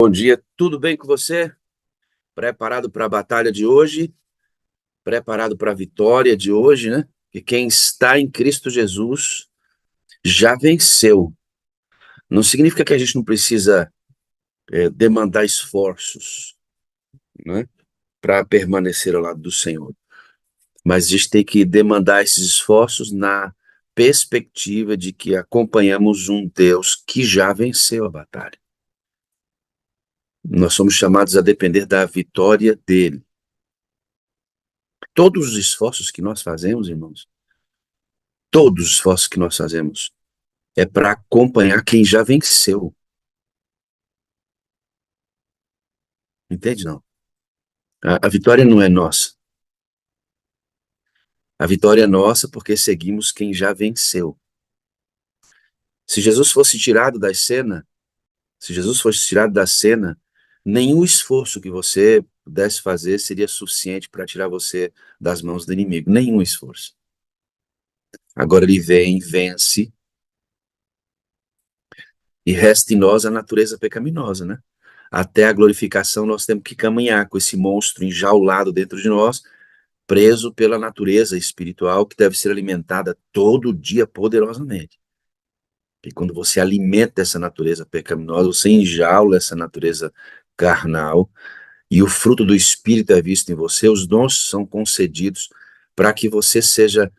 Bom dia, tudo bem com você? Preparado para a batalha de hoje? Preparado para a vitória de hoje, né? Que quem está em Cristo Jesus já venceu. Não significa que a gente não precisa demandar esforços, né? Para permanecer ao lado do Senhor. Mas a gente tem que demandar esses esforços na perspectiva de que acompanhamos um Deus que já venceu a batalha. Nós somos chamados a depender da vitória dele. Todos os esforços que nós fazemos, irmãos, todos os esforços que nós fazemos é para acompanhar quem já venceu. Entende, não? A vitória não é nossa. A vitória é nossa porque seguimos quem já venceu. Se Jesus fosse tirado da cena, se Jesus fosse tirado da cena, nenhum esforço que você pudesse fazer seria suficiente para tirar você das mãos do inimigo. Nenhum esforço. Agora ele vem, vence, e resta em nós a natureza pecaminosa, né? Até a glorificação nós temos que caminhar com esse monstro enjaulado dentro de nós, preso pela natureza espiritual que deve ser alimentada todo dia poderosamente. E quando você alimenta essa natureza pecaminosa, você enjaula essa natureza carnal, e o fruto do Espírito é visto em você, os dons são concedidos para que você seja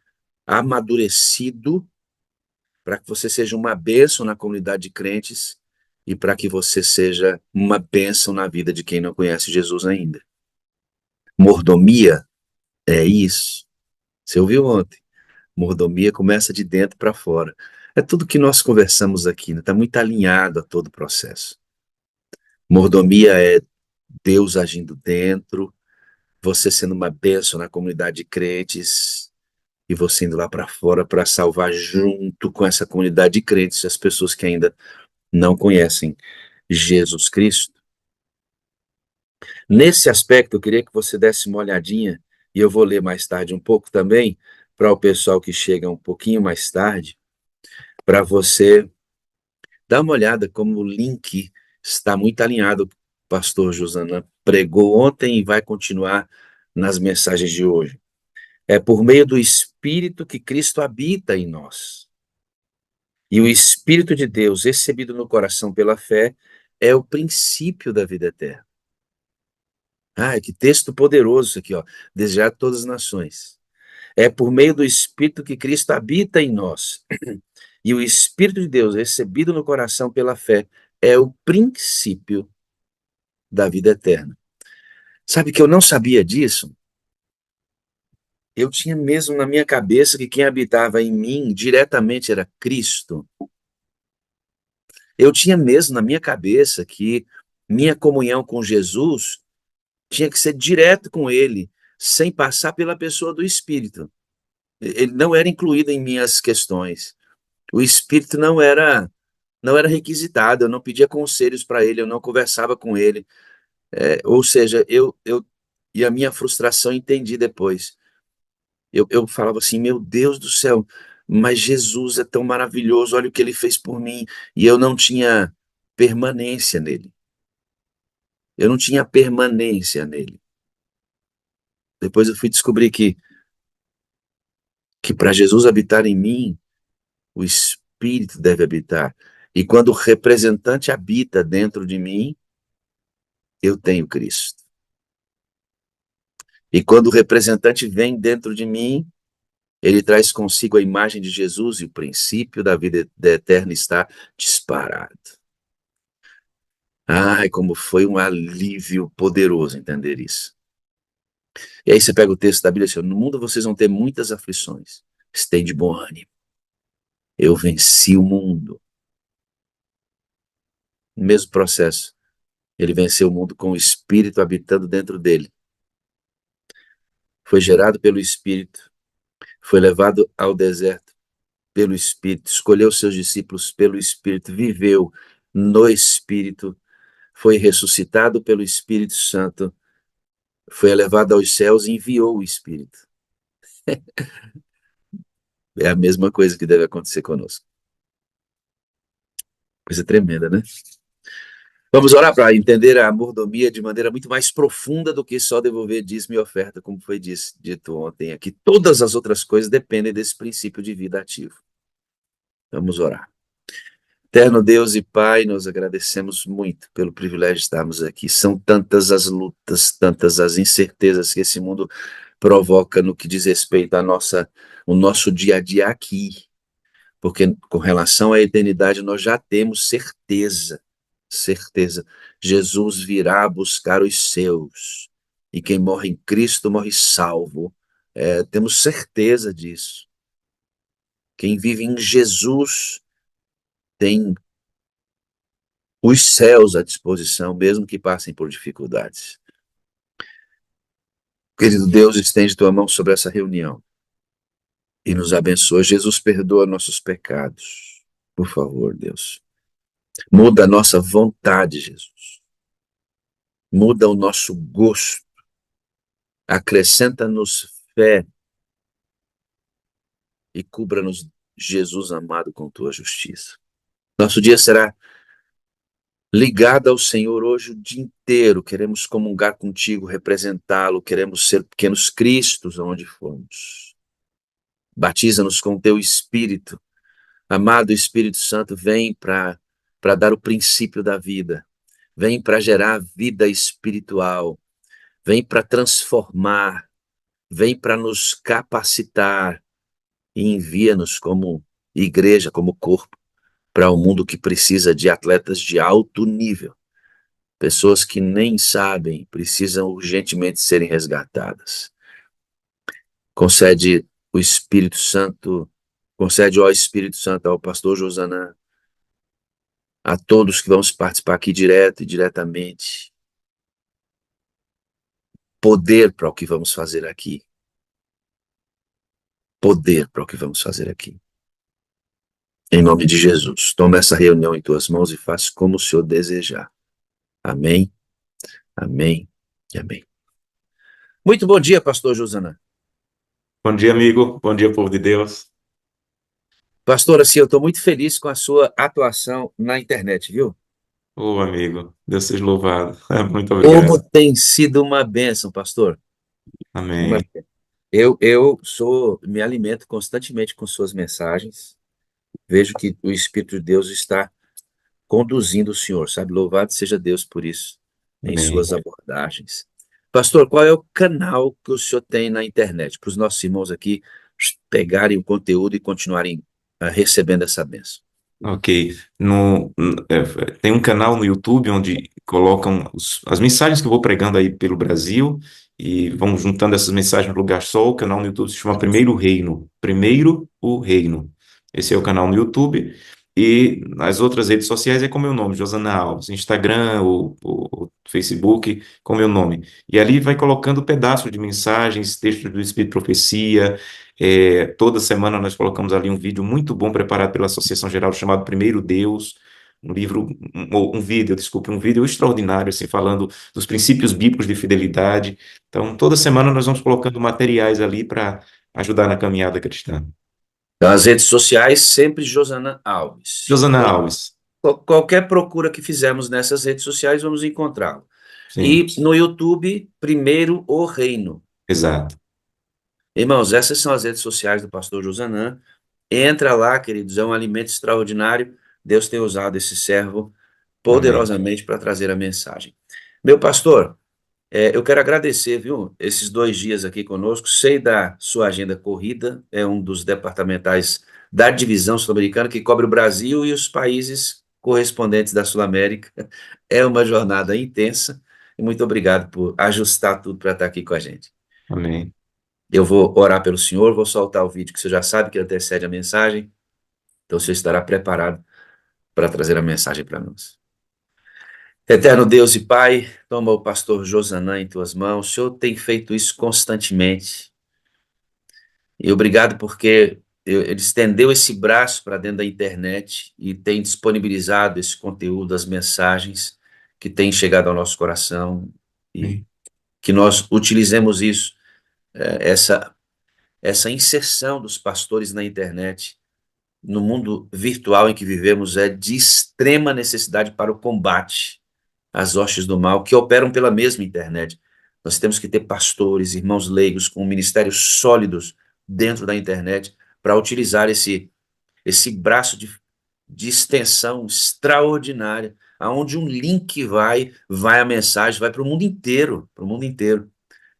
amadurecido, para que você seja uma bênção na comunidade de crentes e para que você seja uma bênção na vida de quem não conhece Jesus ainda. Mordomia é isso. Você ouviu ontem? Mordomia começa de dentro para fora. É tudo que nós conversamos aqui, né? Está muito alinhado a todo o processo. Mordomia é Deus agindo dentro, você sendo uma bênção na comunidade de crentes e você indo lá para fora para salvar junto com essa comunidade de crentes as pessoas que ainda não conhecem Jesus Cristo. Nesse aspecto, eu queria que você desse uma olhadinha, e eu vou ler mais tarde um pouco também, para o pessoal que chega um pouquinho mais tarde, para você dar uma olhada como o link está muito alinhado. O pastor Josana pregou ontem e vai continuar nas mensagens de hoje. É por meio do Espírito que Cristo habita em nós. E o Espírito de Deus, recebido no coração pela fé, é o princípio da vida eterna. Ah, que texto poderoso isso aqui, ó. Desejar a todas as nações. É por meio do Espírito que Cristo habita em nós. E o Espírito de Deus, recebido no coração pela fé, é o princípio da vida eterna. Sabe que eu não sabia disso? Eu tinha mesmo na minha cabeça que quem habitava em mim diretamente era Cristo. Eu tinha mesmo na minha cabeça que minha comunhão com Jesus tinha que ser direto com Ele, sem passar pela pessoa do Espírito. Ele não era incluído em minhas questões. O Espírito não era requisitado, eu não pedia conselhos para ele, eu não conversava com ele. Ou seja, e a minha frustração entendi depois. Eu falava assim, meu Deus do céu, mas Jesus é tão maravilhoso, olha o que ele fez por mim, e eu não tinha permanência nele. Eu não tinha permanência nele. Depois eu fui descobrir que para Jesus habitar em mim, o Espírito deve habitar. E quando o representante habita dentro de mim, eu tenho Cristo. E quando o representante vem dentro de mim, ele traz consigo a imagem de Jesus e o princípio da vida eterna está disparado. Ai, como foi um alívio poderoso entender isso. E aí você pega o texto da Bíblia e diz, no mundo vocês vão ter muitas aflições. Esteja de bom ânimo. Eu venci o mundo. No mesmo processo. Ele venceu o mundo com o Espírito habitando dentro dele. Foi gerado pelo Espírito. Foi levado ao deserto pelo Espírito. Escolheu seus discípulos pelo Espírito. Viveu no Espírito. Foi ressuscitado pelo Espírito Santo. Foi elevado aos céus e enviou o Espírito. É a mesma coisa que deve acontecer conosco. Coisa tremenda, né? Vamos orar para entender a mordomia de maneira muito mais profunda do que só devolver dízimo e oferta, como foi dito ontem aqui. Todas as outras coisas dependem desse princípio de vida ativo. Vamos orar. Eterno Deus e Pai, nós agradecemos muito pelo privilégio de estarmos aqui. São tantas as lutas, tantas as incertezas que esse mundo provoca no que diz respeito o nosso dia a dia aqui. Porque com relação à eternidade nós já temos certeza, certeza. Jesus virá buscar os seus, e quem morre em Cristo morre salvo. Temos certeza disso. Quem vive em Jesus tem os céus à disposição, mesmo que passem por dificuldades. Querido Deus, estende tua mão sobre essa reunião e nos abençoa. Jesus, perdoa nossos pecados. Por favor, Deus. Muda a nossa vontade, Jesus. Muda o nosso gosto. Acrescenta-nos fé e cubra-nos, Jesus amado, com tua justiça. Nosso dia será ligado ao Senhor hoje o dia inteiro. Queremos comungar contigo, representá-lo, queremos ser pequenos cristos onde formos. Batiza-nos com teu Espírito. Amado Espírito Santo, vem para dar o princípio da vida. Vem para gerar vida espiritual. Vem para transformar. Vem para nos capacitar. E envia-nos como igreja, como corpo, para um mundo que precisa de atletas de alto nível. Pessoas que nem sabem, precisam urgentemente serem resgatadas. Concede o Espírito Santo, concede, ó Espírito Santo, ao pastor Josanã, a todos que vamos participar aqui direto e diretamente, poder para o que vamos fazer aqui. Poder para o que vamos fazer aqui. Em nome de Jesus, toma essa reunião em tuas mãos e faça como o Senhor desejar. Amém, amém e amém. Muito bom dia, pastor Josanã. Bom dia, amigo. Bom dia, povo de Deus. Pastor, assim, eu estou muito feliz com a sua atuação na internet, viu? Ô, amigo, Deus seja louvado. Muito Como obrigado. tem sido uma bênção, pastor. Uma- Amém. me alimento constantemente com suas mensagens. Vejo que o Espírito de Deus está conduzindo o senhor, sabe? Louvado seja Deus por isso, em Amém. suas abordagens. Pastor, qual é o canal que o senhor tem na internet para os nossos irmãos aqui pegarem o conteúdo e continuarem recebendo essa bênção? Ok. Tem um canal no YouTube onde colocam as mensagens que eu vou pregando aí pelo Brasil e vão juntando essas mensagens no lugar só. O canal no YouTube se chama Primeiro Reino. Primeiro o Reino. Esse é o canal no YouTube. E nas outras redes sociais é com meu nome, Josana Alves. Instagram, o Facebook, com meu nome. E ali vai colocando pedaços de mensagens, textos do Espírito de Profecia. Toda semana nós colocamos ali um vídeo muito bom preparado pela Associação Geral chamado Primeiro Deus, um livro, um vídeo, desculpe, um vídeo extraordinário, assim, falando dos princípios bíblicos de fidelidade. Então, toda semana nós vamos colocando materiais ali para ajudar na caminhada cristã. Então, as redes sociais, sempre Josana Alves. Josana Alves, Qualquer procura que fizermos nessas redes sociais, vamos encontrá-lo. sim, E no YouTube, primeiro o Reino. exato. Irmãos, essas são as redes sociais do pastor Josanã. Entra lá, queridos, é um alimento extraordinário. Deus tem usado esse servo Amém, poderosamente para trazer a mensagem. Meu pastor, eu quero agradecer, viu, esses 2 dias aqui conosco. Sei da sua agenda corrida, é um dos departamentais da divisão sul-americana que cobre o Brasil e os países correspondentes da Sul-América. É uma jornada intensa e muito obrigado por ajustar tudo para estar aqui com a gente. amém, Eu vou orar pelo senhor, vou soltar o vídeo que você já sabe que antecede a mensagem, então você estará preparado para trazer a mensagem para nós. Eterno Deus e Pai, toma o pastor Josanã em tuas mãos. O Senhor tem feito isso constantemente. E obrigado porque ele estendeu esse braço para dentro da internet e tem disponibilizado esse conteúdo, as mensagens que têm chegado ao nosso coração e amém, que nós utilizemos isso, essa inserção dos pastores na internet, no mundo virtual em que vivemos, é de extrema necessidade para o combate. as hostes do mal que operam pela mesma internet. Nós temos que ter pastores, irmãos leigos com ministérios sólidos dentro da internet para utilizar esse braço de extensão extraordinária, aonde um link vai a mensagem, vai para o mundo inteiro, para o mundo inteiro.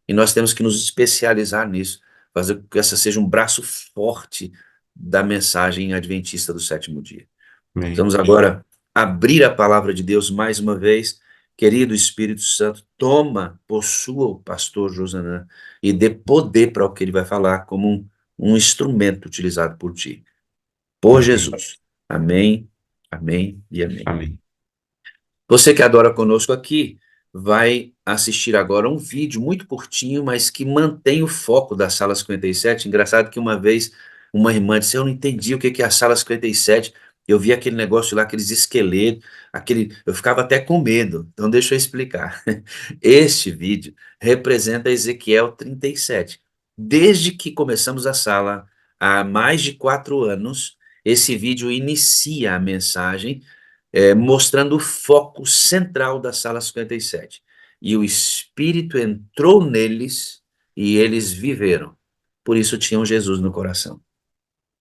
E nós temos que nos especializar nisso, fazer com que essa seja um braço forte da mensagem adventista do sétimo dia. Amém. Vamos agora abrir a palavra de Deus mais uma vez. Querido Espírito Santo, toma, possua o pastor Josanã e dê poder para o que ele vai falar, como um instrumento utilizado por ti. Por Amém. Jesus. Amém, amém e amém. Amém. Você que adora conosco aqui, vai assistir agora um vídeo muito curtinho, mas que mantém o foco da Sala 57. Engraçado que uma vez uma irmã disse, eu não entendi o que que é a Sala 57. Eu vi aquele negócio lá, aqueles esqueletos, eu ficava até com medo. Então deixa eu explicar. Este vídeo representa Ezequiel 37. Desde que começamos a sala, há mais de 4 anos, esse vídeo inicia a mensagem mostrando o foco central da sala 57. E o Espírito entrou neles e eles viveram. Por isso tinham Jesus no coração.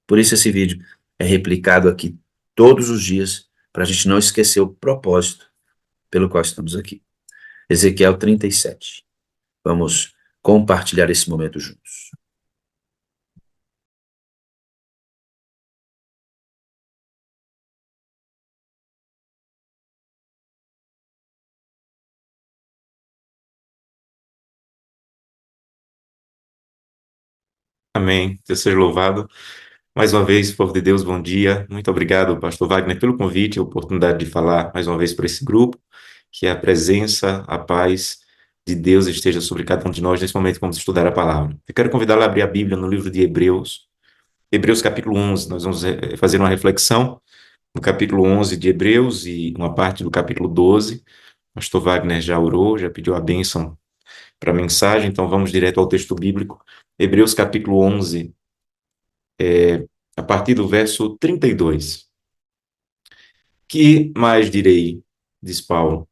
Por isso esse vídeo é replicado aqui todos os dias, para a gente não esquecer o propósito pelo qual estamos aqui. Ezequiel 37. Vamos compartilhar esse momento juntos. Amém. Deus seja louvado. Mais uma vez, povo de Deus, bom dia. Muito obrigado, pastor Wagner, pelo convite e a oportunidade de falar mais uma vez para esse grupo. Que a presença, a paz de Deus esteja sobre cada um de nós nesse momento que vamos estudar a palavra. Eu quero convidá-lo a abrir a Bíblia no livro de Hebreus, Hebreus capítulo 11. Nós vamos fazer uma reflexão no capítulo 11 de Hebreus e uma parte do capítulo 12. Pastor Wagner já orou, já pediu a bênção para a mensagem, então vamos direto ao texto bíblico. Hebreus capítulo 11, a partir do verso 32. Que mais direi, diz Paulo?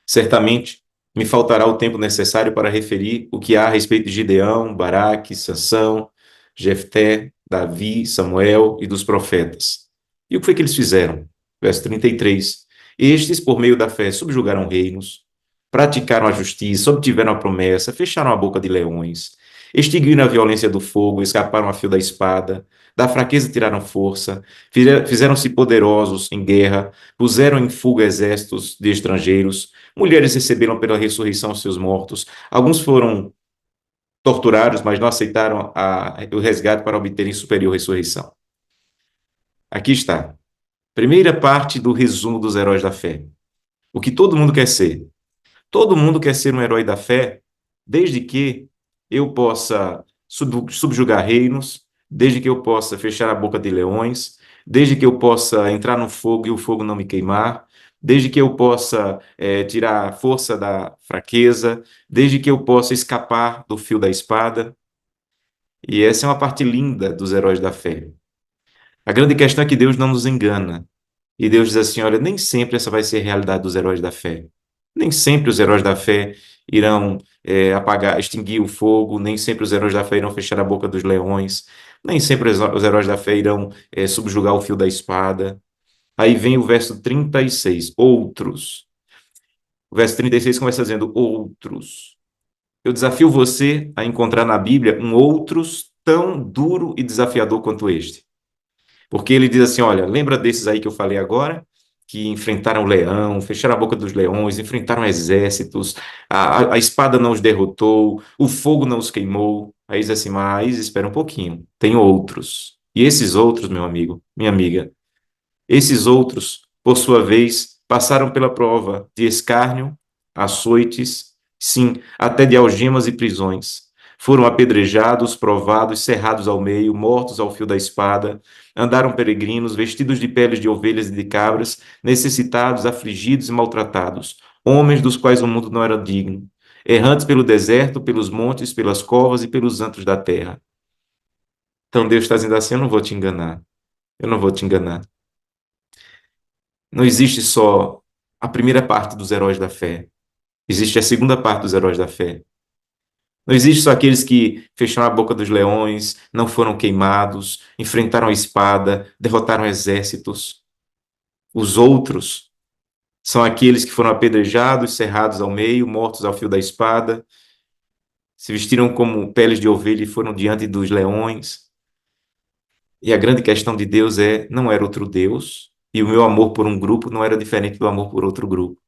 Certamente me faltará o tempo necessário para referir o que há a respeito de Gideão, Baraque, Sansão, Jefté, Davi, Samuel e dos profetas. E o que foi que eles fizeram? Verso 33. Estes, por meio da fé, subjugaram reinos, praticaram a justiça, obtiveram a promessa, fecharam a boca de leões, extinguiram a violência do fogo, escaparam a fio da espada, da fraqueza tiraram força, fizeram-se poderosos em guerra, puseram em fuga exércitos de estrangeiros, mulheres receberam pela ressurreição seus mortos, alguns foram torturados, mas não aceitaram o resgate para obterem superior ressurreição. Aqui está. Primeira parte do resumo dos heróis da fé. O que todo mundo quer ser. Todo mundo quer ser um herói da fé, desde que eu possa subjugar reinos, desde que eu possa fechar a boca de leões, desde que eu possa entrar no fogo e o fogo não me queimar, desde que eu possa tirar a força da fraqueza, desde que eu possa escapar do fio da espada. E essa é uma parte linda dos heróis da fé. A grande questão é que Deus não nos engana. E Deus diz assim: olha, nem sempre essa vai ser a realidade dos heróis da fé. Nem sempre os heróis da fé irão apagar, extinguir o fogo, nem sempre os heróis da fé irão fechar a boca dos leões, nem sempre os heróis da fé irão subjugar o fio da espada. Aí vem o verso 36, outros. O verso 36 começa dizendo outros. Eu desafio você a encontrar na Bíblia um outros tão duro e desafiador quanto este. Porque ele diz assim, olha, lembra desses aí que eu falei agora? Que enfrentaram o leão, fecharam a boca dos leões, enfrentaram exércitos, a espada não os derrotou, o fogo não os queimou. Aí diz assim, mas espera um pouquinho, tem outros. E esses outros, meu amigo, minha amiga, esses outros, por sua vez, passaram pela prova de escárnio, açoites, sim, até de algemas e prisões. Foram apedrejados, provados, cerrados ao meio, mortos ao fio da espada. Andaram peregrinos, vestidos de peles de ovelhas e de cabras, necessitados, afligidos e maltratados, homens dos quais o mundo não era digno, errantes pelo deserto, pelos montes, pelas covas e pelos antros da terra. Então Deus está dizendo assim: eu não vou te enganar. Eu não vou te enganar. Não existe só a primeira parte dos heróis da fé. Existe a segunda parte dos heróis da fé. Não existe só aqueles que fecharam a boca dos leões, não foram queimados, enfrentaram a espada, derrotaram exércitos. Os outros são aqueles que foram apedrejados, cerrados ao meio, mortos ao fio da espada, se vestiram como peles de ovelha e foram diante dos leões. E a grande questão de Deus é, não era outro Deus, e o meu amor por um grupo não era diferente do amor por outro grupo.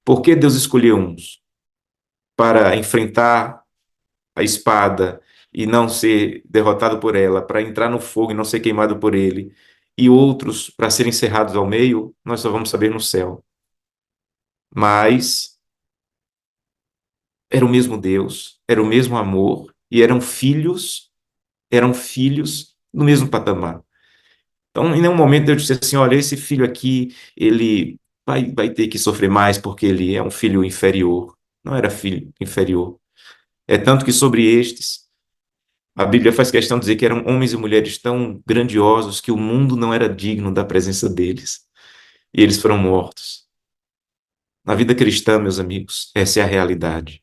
Por que Deus escolheu uns? Para enfrentar a espada e não ser derrotado por ela, para entrar no fogo e não ser queimado por ele, e outros para serem encerrados ao meio, nós só vamos saber no céu. Mas era o mesmo Deus, era o mesmo amor, e eram filhos do mesmo patamar. Então, em nenhum momento eu disse assim, olha, esse filho aqui, ele vai ter que sofrer mais porque ele é um filho inferior. Não era filho inferior. É tanto que sobre estes, a Bíblia faz questão de dizer que eram homens e mulheres tão grandiosos que o mundo não era digno da presença deles. E eles foram mortos. Na vida cristã, meus amigos, essa é a realidade.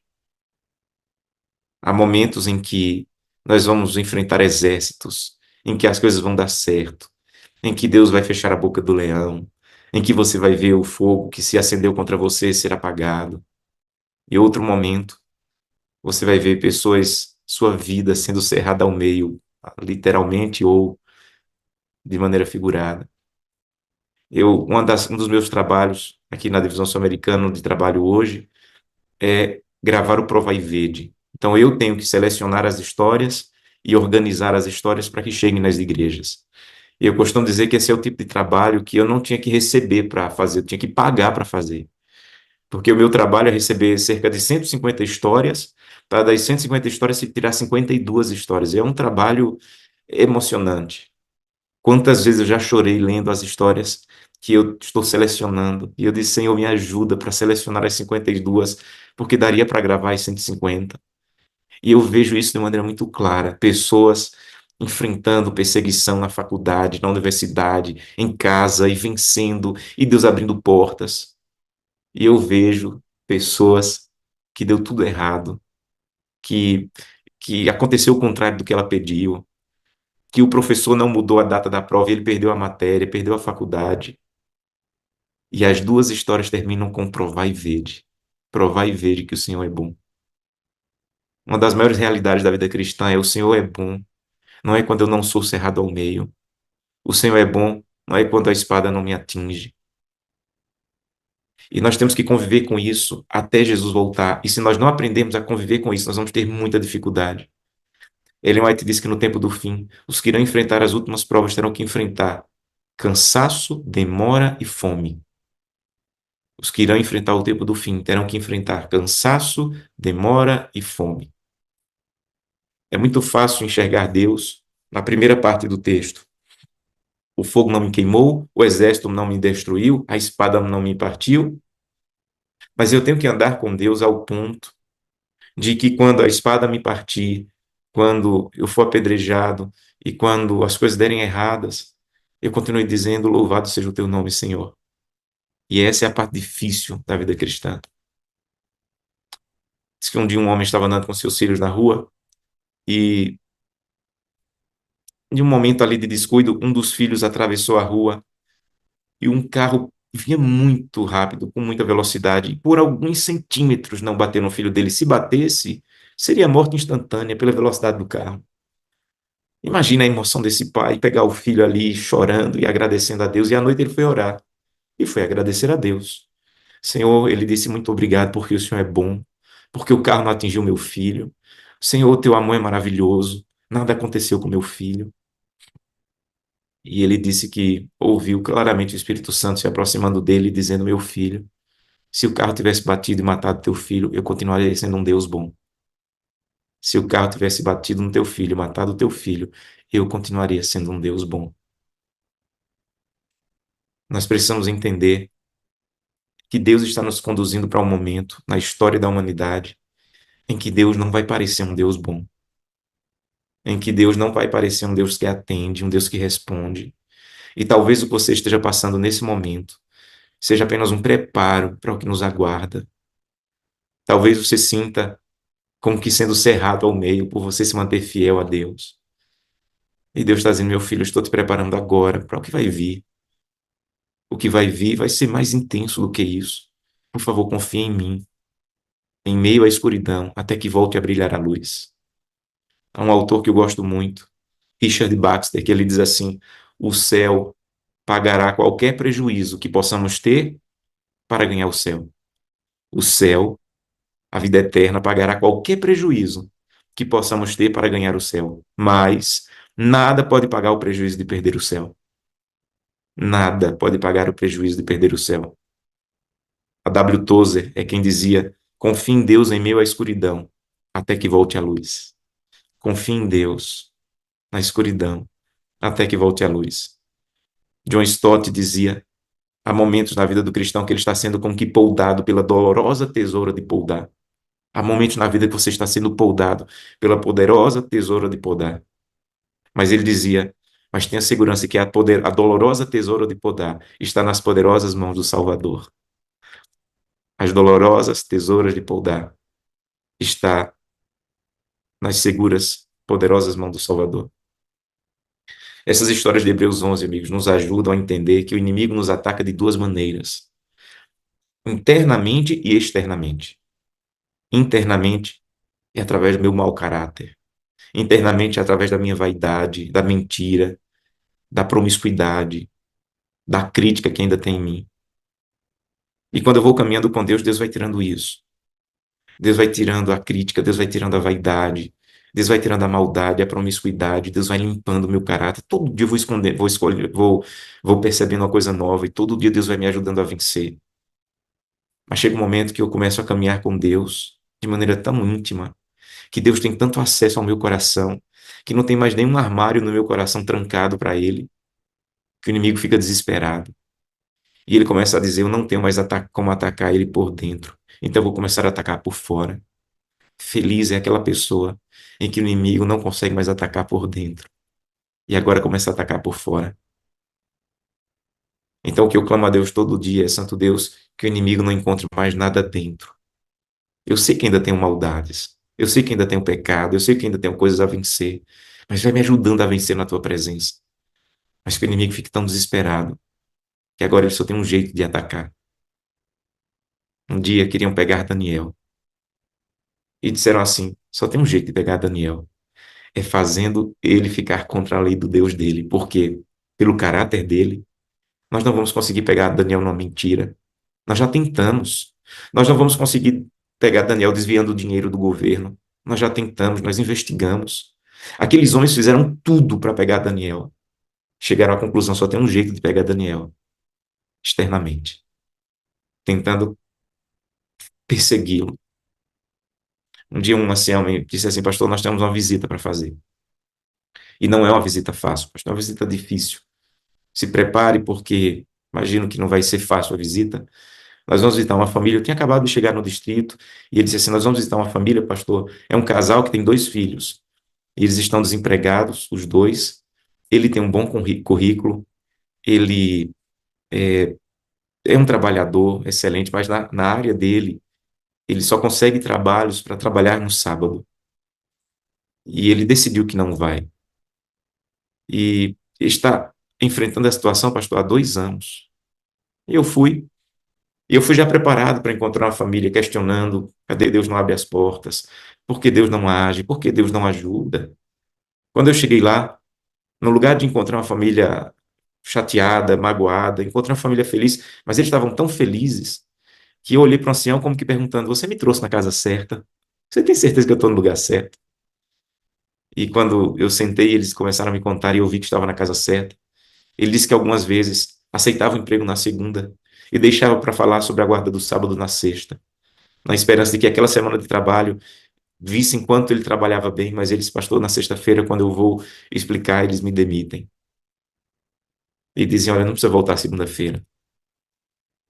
Há momentos em que nós vamos enfrentar exércitos, em que as coisas vão dar certo, em que Deus vai fechar a boca do leão, em que você vai ver o fogo que se acendeu contra você ser apagado. E outro momento, você vai ver pessoas, sua vida sendo cerrada ao meio, literalmente ou de maneira figurada. Um dos meus trabalhos aqui na divisão sul-americana de trabalho hoje é gravar o Prova e Vede. Então eu tenho que selecionar as histórias e organizar as histórias para que cheguem nas igrejas. E eu costumo dizer que esse é o tipo de trabalho que eu não tinha que receber para fazer, eu tinha que pagar para fazer. Porque o meu trabalho é receber cerca de 150 histórias, para das 150 histórias se tirar 52 histórias. É um trabalho emocionante. Quantas vezes eu já chorei lendo as histórias que eu estou selecionando, e eu disse, Senhor, me ajuda para selecionar as 52, porque daria para gravar as 150. E eu vejo isso de maneira muito clara. Pessoas enfrentando perseguição na faculdade, na universidade, em casa e vencendo, e Deus abrindo portas. E eu vejo pessoas que deu tudo errado, que, que aconteceu o contrário do que ela pediu, que o professor não mudou a data da prova e ele perdeu a matéria, perdeu a faculdade. E as duas histórias terminam com provai e vede. Provai e vede que o Senhor é bom. Uma das maiores realidades da vida cristã é o Senhor é bom. Não é quando eu não sou cerrado ao meio. O Senhor é bom, não é quando a espada não me atinge. E nós temos que conviver com isso até Jesus voltar. E se nós não aprendermos a conviver com isso, nós vamos ter muita dificuldade. Ellen White diz que no tempo do fim, os que irão enfrentar as últimas provas terão que enfrentar cansaço, demora e fome. Os que irão enfrentar o tempo do fim terão que enfrentar cansaço, demora e fome. É muito fácil enxergar Deus na primeira parte do texto. O fogo não me queimou, o exército não me destruiu, a espada não me partiu, mas eu tenho que andar com Deus ao ponto de que quando a espada me partir, quando eu for apedrejado e quando as coisas derem erradas, eu continue dizendo: Louvado seja o teu nome, Senhor. E essa é a parte difícil da vida cristã. Diz que um dia um homem estava andando com seus filhos na rua e, em um momento ali de descuido, um dos filhos atravessou a rua e um carro vinha muito rápido, com muita velocidade, e por alguns centímetros não bateu no filho dele. Se batesse, seria morte instantânea pela velocidade do carro. Imagina a emoção desse pai, pegar o filho ali chorando e agradecendo a Deus, e à noite ele foi orar e foi agradecer a Deus. Senhor, ele disse muito obrigado porque o Senhor é bom, porque o carro não atingiu meu filho. Senhor, teu amor é maravilhoso, nada aconteceu com meu filho. E ele disse que ouviu claramente o Espírito Santo se aproximando dele, dizendo: Meu filho, se o carro tivesse batido e matado teu filho, eu continuaria sendo um Deus bom. Se o carro tivesse batido no teu filho, matado o teu filho, eu continuaria sendo um Deus bom. Nós precisamos entender que Deus está nos conduzindo para um momento na história da humanidade em que Deus não vai parecer um Deus bom, em que Deus não vai parecer um Deus que atende, um Deus que responde. E talvez o que você esteja passando nesse momento seja apenas um preparo para o que nos aguarda. Talvez você sinta como que sendo cerrado ao meio por você se manter fiel a Deus. E Deus está dizendo, meu filho, eu estou te preparando agora para o que vai vir. O que vai vir vai ser mais intenso do que isso. Por favor, confie em mim, em meio à escuridão, até que volte a brilhar a luz. Há um autor que eu gosto muito, Richard Baxter, que ele diz assim: o céu pagará qualquer prejuízo que possamos ter para ganhar o céu. O céu, a vida eterna, pagará qualquer prejuízo que possamos ter para ganhar o céu. Mas nada pode pagar o prejuízo de perder o céu. Nada pode pagar o prejuízo de perder o céu. A W. Tozer é quem dizia: confie em Deus em meio à escuridão, até que volte a luz. Confie em Deus na escuridão, até que volte a luz. John Stott dizia: há momentos na vida do cristão que ele está sendo como que poldado pela dolorosa tesoura de poldar. Há momentos na vida que você está sendo poldado pela poderosa tesoura de podar. Mas ele dizia: mas tenha segurança que a dolorosa tesoura de podar está nas poderosas mãos do Salvador. As dolorosas tesouras de podar está nas seguras, poderosas mãos do Salvador. Essas histórias de Hebreus 11, amigos, nos ajudam a entender que o inimigo nos ataca de duas maneiras: internamente e externamente. Internamente é através do meu mau caráter. Internamente é através da minha vaidade, da mentira, da promiscuidade, da crítica que ainda tem em mim. E quando eu vou caminhando com Deus, Deus vai tirando isso. Deus vai tirando a crítica, Deus vai tirando a vaidade, Deus vai tirando a maldade, a promiscuidade, Deus vai limpando o meu caráter. Todo dia eu vou esconder, vou escolher, vou percebendo uma coisa nova e todo dia Deus vai me ajudando a vencer. Mas chega um momento que eu começo a caminhar com Deus de maneira tão íntima, que Deus tem tanto acesso ao meu coração, que não tem mais nenhum armário no meu coração trancado para Ele, que o inimigo fica desesperado. E ele começa a dizer: eu não tenho mais como atacar ele por dentro, então eu vou começar a atacar por fora. Feliz é aquela pessoa em que o inimigo não consegue mais atacar por dentro e agora começa a atacar por fora. Então o que eu clamo a Deus todo dia é: Santo Deus, que o inimigo não encontre mais nada dentro. Eu sei que ainda tenho maldades, eu sei que ainda tenho pecado, eu sei que ainda tenho coisas a vencer, mas vai me ajudando a vencer na tua presença. Mas que o inimigo fique tão desesperado que agora ele só tem um jeito de atacar. Um dia queriam pegar Daniel e disseram assim: só tem um jeito de pegar Daniel, é fazendo ele ficar contra a lei do Deus dele, porque pelo caráter dele, nós não vamos conseguir pegar Daniel numa mentira. Nós já tentamos. Nós não vamos conseguir pegar Daniel desviando o dinheiro do governo. Nós já tentamos, nós investigamos. Aqueles homens fizeram tudo para pegar Daniel. Chegaram à conclusão: só tem um jeito de pegar Daniel, externamente, tentando persegui-lo. Um dia um ancião me disse assim: pastor, nós temos uma visita para fazer. E não é uma visita fácil, pastor, é uma visita difícil. Se prepare, porque imagino que não vai ser fácil a visita. Nós vamos visitar uma família. Eu tinha acabado de chegar no distrito e ele disse assim: nós vamos visitar uma família, pastor. É um casal que tem dois filhos. Eles estão desempregados, os dois. Ele tem um bom currículo. Ele é um trabalhador excelente, mas na área dele, ele só consegue trabalhos para trabalhar no sábado. E ele decidiu que não vai. E está enfrentando a situação, pastor, há 2 anos. E eu fui. E eu fui já preparado para encontrar uma família questionando: cadê Deus não abre as portas? Por que Deus não age? Por que Deus não ajuda? Quando eu cheguei lá, no lugar de encontrar uma família chateada, magoada, encontrei uma família feliz, mas eles estavam tão felizes que eu olhei para o ancião como que perguntando: você me trouxe na casa certa? Você tem certeza que eu estou no lugar certo? E quando eu sentei, eles começaram a me contar e eu vi que estava na casa certa. Ele disse que algumas vezes aceitava o emprego na segunda e deixava para falar sobre a guarda do sábado na sexta, na esperança de que aquela semana de trabalho visse enquanto ele trabalhava bem, mas eles, pastor, na sexta-feira, quando eu vou explicar, eles me demitem. E dizem: olha, não precisa voltar segunda-feira.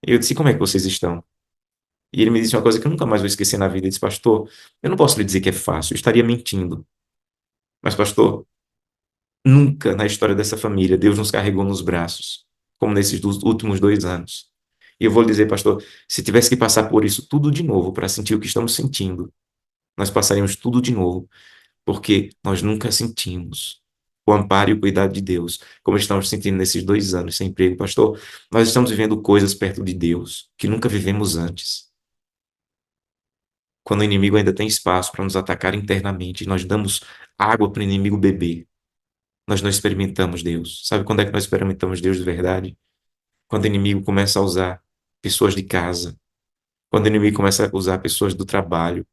E eu disse: como é que vocês estão? E ele me disse uma coisa que eu nunca mais vou esquecer na vida. Ele disse: pastor, eu não posso lhe dizer que é fácil, eu estaria mentindo. Mas, pastor, nunca na história dessa família Deus nos carregou nos braços, como nesses últimos 2 anos. E eu vou lhe dizer, pastor, se tivesse que passar por isso tudo de novo para sentir o que estamos sentindo, nós passaríamos tudo de novo, porque nós nunca sentimos o amparo e o cuidado de Deus, como estamos sentindo nesses 2 anos sem emprego. Pastor, nós estamos vivendo coisas perto de Deus que nunca vivemos antes. Quando o inimigo ainda tem espaço para nos atacar internamente, nós damos água para o inimigo beber. Nós não experimentamos Deus. Sabe quando é que nós experimentamos Deus de verdade? Quando o inimigo começa a usar pessoas de casa, quando o inimigo começa a usar pessoas do trabalho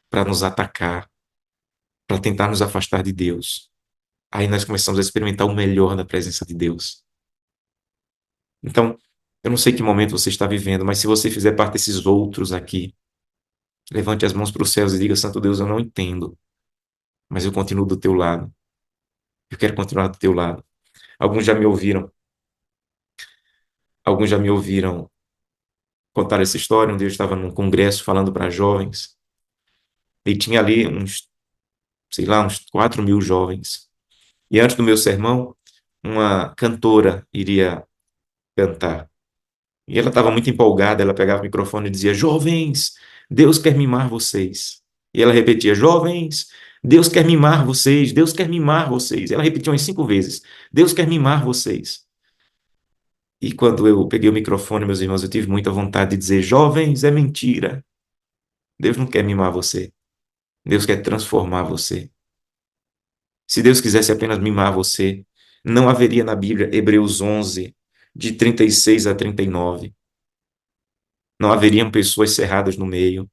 para nos atacar, para tentar nos afastar de Deus. Aí nós começamos a experimentar o melhor da presença de Deus. Então, eu não sei que momento você está vivendo, mas se você fizer parte desses outros aqui, levante as mãos para os céus e diga: Santo Deus, eu não entendo, mas eu continuo do teu lado. Eu quero continuar do teu lado. Alguns já me ouviram, alguns já me ouviram contar essa história. Um dia eu estava num congresso falando para jovens e tinha ali uns, sei lá, uns 4.000 jovens. E antes do meu sermão, uma cantora iria cantar. E ela estava muito empolgada, ela pegava o microfone e dizia: Jovens, Deus quer mimar vocês. E ela repetia: Jovens, Deus quer mimar vocês, Deus quer mimar vocês. Ela repetiu umas 5 vezes: Deus quer mimar vocês. E quando eu peguei o microfone, meus irmãos, eu tive muita vontade de dizer: Jovens, é mentira. Deus não quer mimar você. Deus quer transformar você. Se Deus quisesse apenas mimar você, não haveria na Bíblia Hebreus 11, de 36 a 39. Não haveriam pessoas cerradas no meio.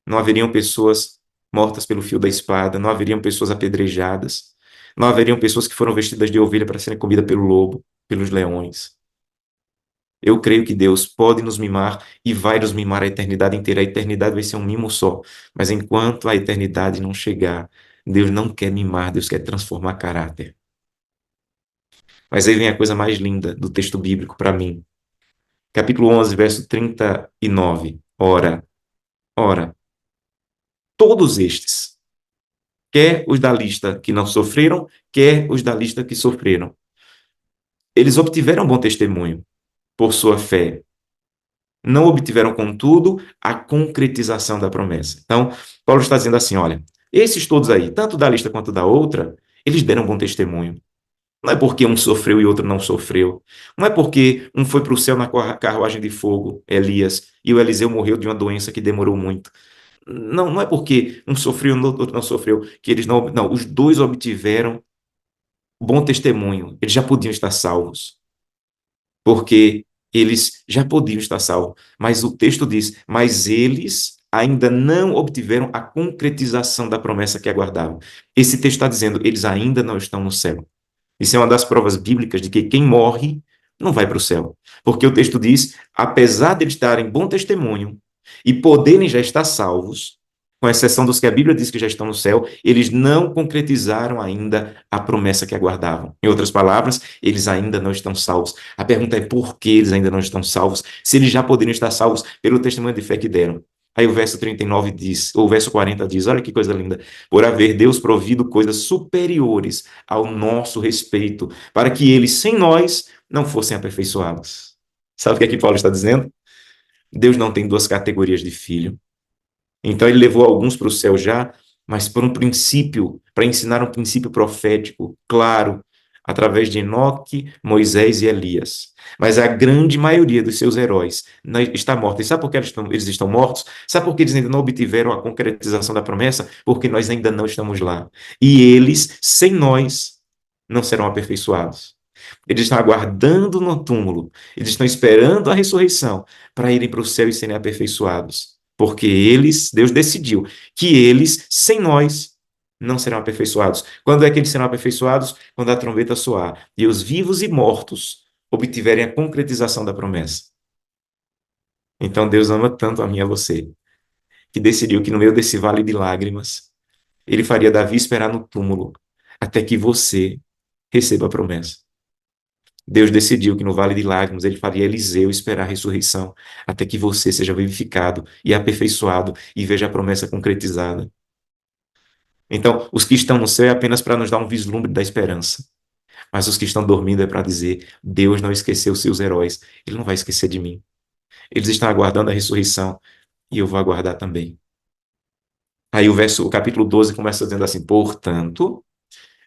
Não haveriam pessoas mortas pelo fio da espada. Não haveriam pessoas apedrejadas. Não haveriam pessoas que foram vestidas de ovelha para serem comidas pelo lobo, pelos leões. Eu creio que Deus pode nos mimar e vai nos mimar a eternidade inteira. A eternidade vai ser um mimo só. Mas enquanto a eternidade não chegar, Deus não quer mimar, Deus quer transformar caráter. Mas aí vem a coisa mais linda do texto bíblico para mim. Capítulo 11, verso 39. Ora, todos estes, quer os da lista que não sofreram, quer os da lista que sofreram, eles obtiveram bom testemunho por sua fé. Não obtiveram, contudo, a concretização da promessa. Então, Paulo está dizendo assim: olha, esses todos aí, tanto da lista quanto da outra, eles deram bom testemunho. Não é porque um sofreu e outro não sofreu. Não é porque um foi para o céu na carruagem de fogo, Elias, e o Eliseu morreu de uma doença que demorou muito. Não, não é porque um sofreu e o outro não sofreu, que eles não. Não, os dois obtiveram bom testemunho. Eles já podiam estar salvos, porque eles já podiam estar salvos. Mas o texto diz: mas eles ainda não obtiveram a concretização da promessa que aguardavam. Esse texto está dizendo: eles ainda não estão no céu. Isso é uma das provas bíblicas de que quem morre não vai para o céu. Porque o texto diz: apesar de eles darem bom testemunho e poderem já estar salvos, com exceção dos que a Bíblia diz que já estão no céu, eles não concretizaram ainda a promessa que aguardavam. Em outras palavras, eles ainda não estão salvos. A pergunta é: por que eles ainda não estão salvos, se eles já poderiam estar salvos pelo testemunho de fé que deram? Aí o verso 39 diz, ou o verso 40 diz, olha que coisa linda: por haver Deus provido coisas superiores ao nosso respeito, para que eles, sem nós, não fossem aperfeiçoados. Sabe o que aqui Paulo está dizendo? Deus não tem duas categorias de filho. Então ele levou alguns para o céu já, mas por um princípio, para ensinar um princípio profético claro, através de Enoque, Moisés e Elias. Mas a grande maioria dos seus heróis está morta. E sabe por que eles estão mortos? Sabe por que eles ainda não obtiveram a concretização da promessa? Porque nós ainda não estamos lá. E eles, sem nós, não serão aperfeiçoados. Eles estão aguardando no túmulo, eles estão esperando a ressurreição para irem para o céu e serem aperfeiçoados. Porque eles, Deus decidiu que eles, sem nós, não serão aperfeiçoados. Quando é que eles serão aperfeiçoados? Quando a trombeta soar e os vivos e mortos obtiverem a concretização da promessa. Então Deus ama tanto a mim e a você, que decidiu que no meio desse vale de lágrimas, ele faria Davi esperar no túmulo até que você receba a promessa. Deus decidiu que no vale de lágrimas ele faria Eliseu esperar a ressurreição, até que você seja vivificado e aperfeiçoado e veja a promessa concretizada. Então, os que estão no céu é apenas para nos dar um vislumbre da esperança. Mas os que estão dormindo é para dizer: Deus não esqueceu seus heróis, Ele não vai esquecer de mim. Eles estão aguardando a ressurreição e eu vou aguardar também. Aí o capítulo 12 começa dizendo assim: portanto,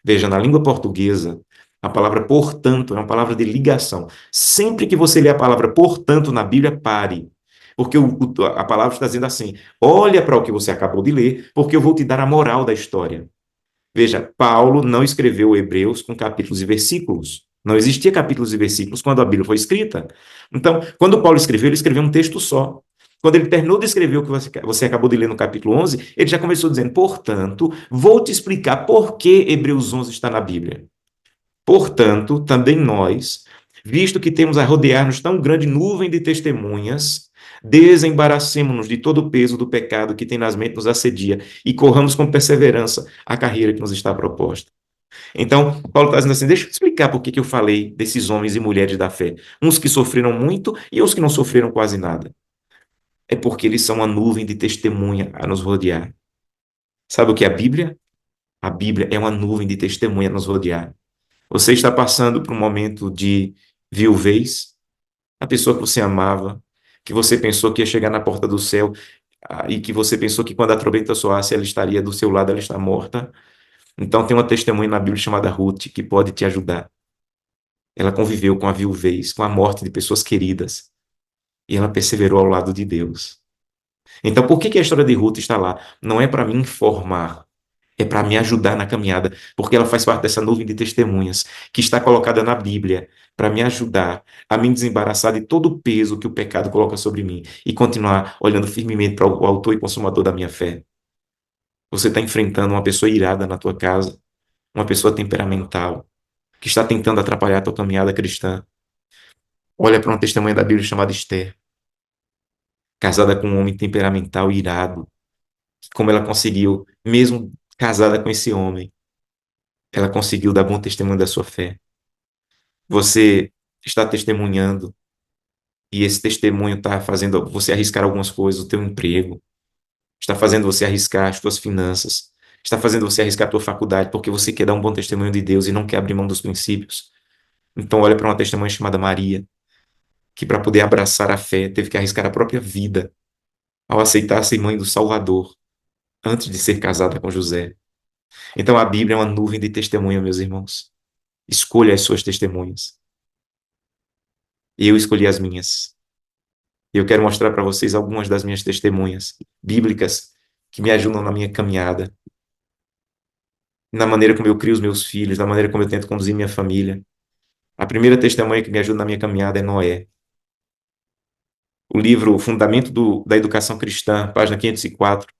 veja, na língua portuguesa, a palavra portanto é uma palavra de ligação. Sempre que você lê a palavra portanto na Bíblia, pare. Porque a palavra está dizendo assim: olha para o que você acabou de ler, porque eu vou te dar a moral da história. Veja, Paulo não escreveu Hebreus com capítulos e versículos. Não existia capítulos e versículos quando a Bíblia foi escrita. Então, quando Paulo escreveu, ele escreveu um texto só. Quando ele terminou de escrever o que você acabou de ler no capítulo 11, ele já começou dizendo: portanto, vou te explicar por que Hebreus 11 está na Bíblia. Portanto, também nós, visto que temos a rodear-nos tão grande nuvem de testemunhas, desembaracemo-nos de todo o peso do pecado que tem nas mentes nos assedia e corramos com perseverança a carreira que nos está proposta. Então, Paulo está dizendo assim: deixa eu te explicar por que eu falei desses homens e mulheres da fé. Uns que sofreram muito e uns que não sofreram quase nada. É porque eles são uma nuvem de testemunha a nos rodear. Sabe o que é a Bíblia? A Bíblia é uma nuvem de testemunha a nos rodear. Você está passando por um momento de viuvez, a pessoa que você amava, que você pensou que ia chegar na porta do céu, e que você pensou que quando a trombeta soasse ela estaria do seu lado, ela está morta. Então tem uma testemunha na Bíblia chamada Ruth que pode te ajudar. Ela conviveu com a viuvez, com a morte de pessoas queridas, e ela perseverou ao lado de Deus. Então, por que que a história de Ruth está lá? Não é para me informar, é para me ajudar na caminhada, porque ela faz parte dessa nuvem de testemunhas que está colocada na Bíblia para me ajudar a me desembaraçar de todo o peso que o pecado coloca sobre mim e continuar olhando firmemente para o autor e consumador da minha fé. Você está enfrentando uma pessoa irada na tua casa, uma pessoa temperamental, que está tentando atrapalhar a tua caminhada cristã. Olha para uma testemunha da Bíblia chamada Esther, casada com um homem temperamental e irado. Como ela conseguiu, mesmo casada com esse homem, ela conseguiu dar bom testemunho da sua fé. Você está testemunhando e esse testemunho está fazendo você arriscar algumas coisas, o teu emprego, está fazendo você arriscar as tuas finanças, está fazendo você arriscar a tua faculdade porque você quer dar um bom testemunho de Deus e não quer abrir mão dos princípios. Então olha para uma testemunha chamada Maria, que para poder abraçar a fé teve que arriscar a própria vida ao aceitar ser mãe do Salvador antes de ser casada com José. Então a Bíblia é uma nuvem de testemunha, meus irmãos. Escolha as suas testemunhas. Eu escolhi as minhas. E eu quero mostrar para vocês algumas das minhas testemunhas bíblicas que me ajudam na minha caminhada, na maneira como eu crio os meus filhos, na maneira como eu tento conduzir minha família. A primeira testemunha que me ajuda na minha caminhada é Noé. O livro Fundamento da Educação Cristã, página 504,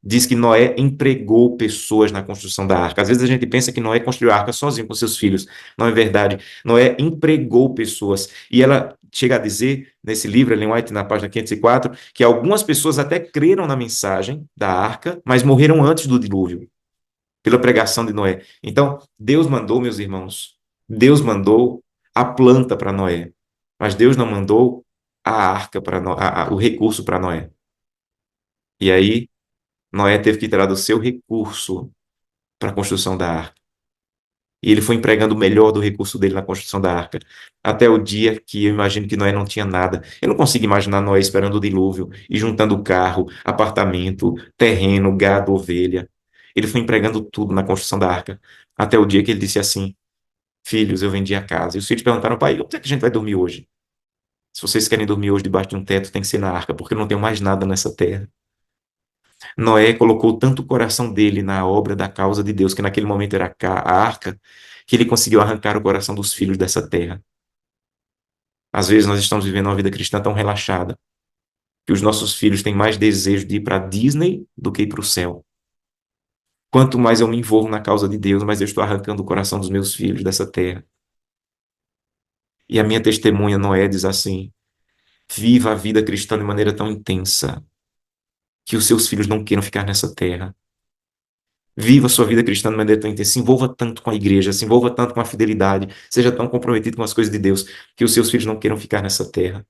diz que Noé empregou pessoas na construção da arca. Às vezes a gente pensa que Noé construiu a arca sozinho com seus filhos. Não é verdade. Noé empregou pessoas. E ela chega a dizer, nesse livro, Ellen White, na página 504, que algumas pessoas até creram na mensagem da arca, mas morreram antes do dilúvio, pela pregação de Noé. Então, Deus mandou, meus irmãos, Deus mandou a planta para Noé, mas Deus não mandou a arca para o recurso para Noé. E aí, Noé teve que tirar do seu recurso para a construção da arca. E ele foi empregando o melhor do recurso dele na construção da arca. Até o dia que eu imagino que Noé não tinha nada. Eu não consigo imaginar Noé esperando o dilúvio e juntando carro, apartamento, terreno, gado, ovelha. Ele foi empregando tudo na construção da arca. Até o dia que ele disse assim: Filhos, eu vendi a casa. E os filhos perguntaram: Pai, onde é que a gente vai dormir hoje? Se vocês querem dormir hoje debaixo de um teto, tem que ser na arca, porque eu não tenho mais nada nessa terra. Noé colocou tanto o coração dele na obra da causa de Deus, que naquele momento era a arca, que ele conseguiu arrancar o coração dos filhos dessa terra. Às vezes nós estamos vivendo uma vida cristã tão relaxada, que os nossos filhos têm mais desejo de ir para a Disney do que ir para o céu. Quanto mais eu me envolvo na causa de Deus, mais eu estou arrancando o coração dos meus filhos dessa terra. E a minha testemunha Noé diz assim: viva a vida cristã de maneira tão intensa, que os seus filhos não queiram ficar nessa terra. Viva a sua vida cristã de maneira tão intensa, se envolva tanto com a igreja, se envolva tanto com a fidelidade, seja tão comprometido com as coisas de Deus, que os seus filhos não queiram ficar nessa terra.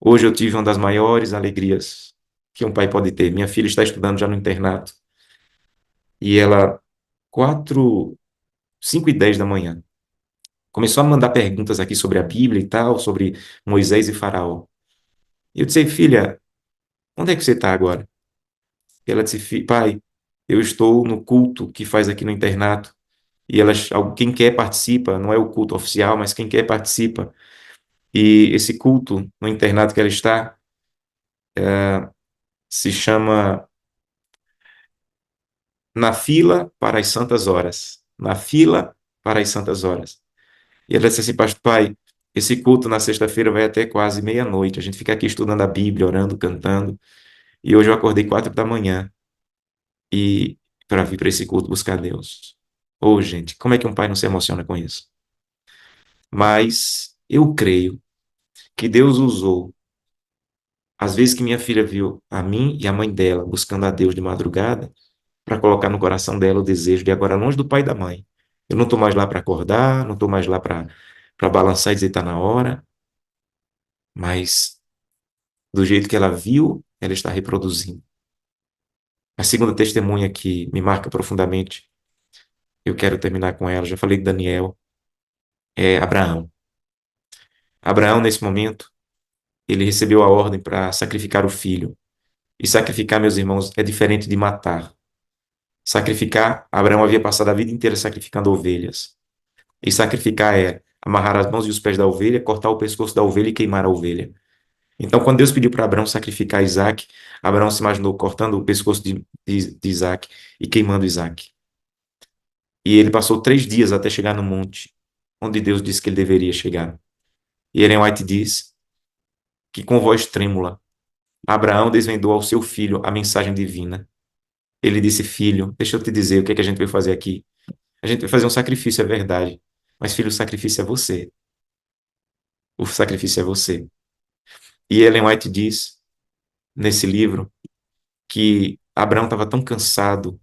Hoje eu tive uma das maiores alegrias que um pai pode ter. Minha filha está estudando já no internato. E ela, 4, 5:10 da manhã. Começou a mandar perguntas aqui sobre a Bíblia e tal, sobre Moisés e Faraó. E eu disse, filha, onde é que você está agora? E ela disse, pai, eu estou no culto que faz aqui no internato. E elas, quem quer participa, não é o culto oficial, mas quem quer participa. E esse culto no internato que ela está se chama Na Fila para as Santas Horas. Na Fila para as Santas Horas. E ela disse assim, pastor, pai, esse culto na sexta-feira vai até quase meia-noite. A gente fica aqui estudando a Bíblia, orando, cantando. E hoje eu acordei 4 da manhã e para vir para esse culto buscar Deus. Ô, gente, como é que um pai não se emociona com isso? Mas eu creio que Deus usou as vezes que minha filha viu a mim e a mãe dela buscando a Deus de madrugada, para colocar no coração dela o desejo de agora longe do pai e da mãe. Eu não estou mais lá para acordar, não estou mais lá para balançar e dizer está na hora, mas do jeito que ela viu, ela está reproduzindo. A segunda testemunha que me marca profundamente, eu quero terminar com ela, já falei de Daniel, é Abraão. Abraão, nesse momento, ele recebeu a ordem para sacrificar o filho. E sacrificar, meus irmãos, é diferente de matar. Sacrificar, Abraão havia passado a vida inteira sacrificando ovelhas. E sacrificar é amarrar as mãos e os pés da ovelha, cortar o pescoço da ovelha e queimar a ovelha. Então, quando Deus pediu para Abraão sacrificar Isaac, Abraão se imaginou cortando o pescoço de Isaac e queimando Isaac. E ele passou 3 dias até chegar no monte, onde Deus disse que ele deveria chegar. E Ellen White diz que com voz trêmula, Abraão desvendou ao seu filho a mensagem divina. Ele disse, filho, deixa eu te dizer o que é que a gente veio fazer aqui. A gente vai fazer um sacrifício, é verdade. Mas, filho, o sacrifício é você. O sacrifício é você. E Ellen White diz, nesse livro, que Abraão estava tão cansado,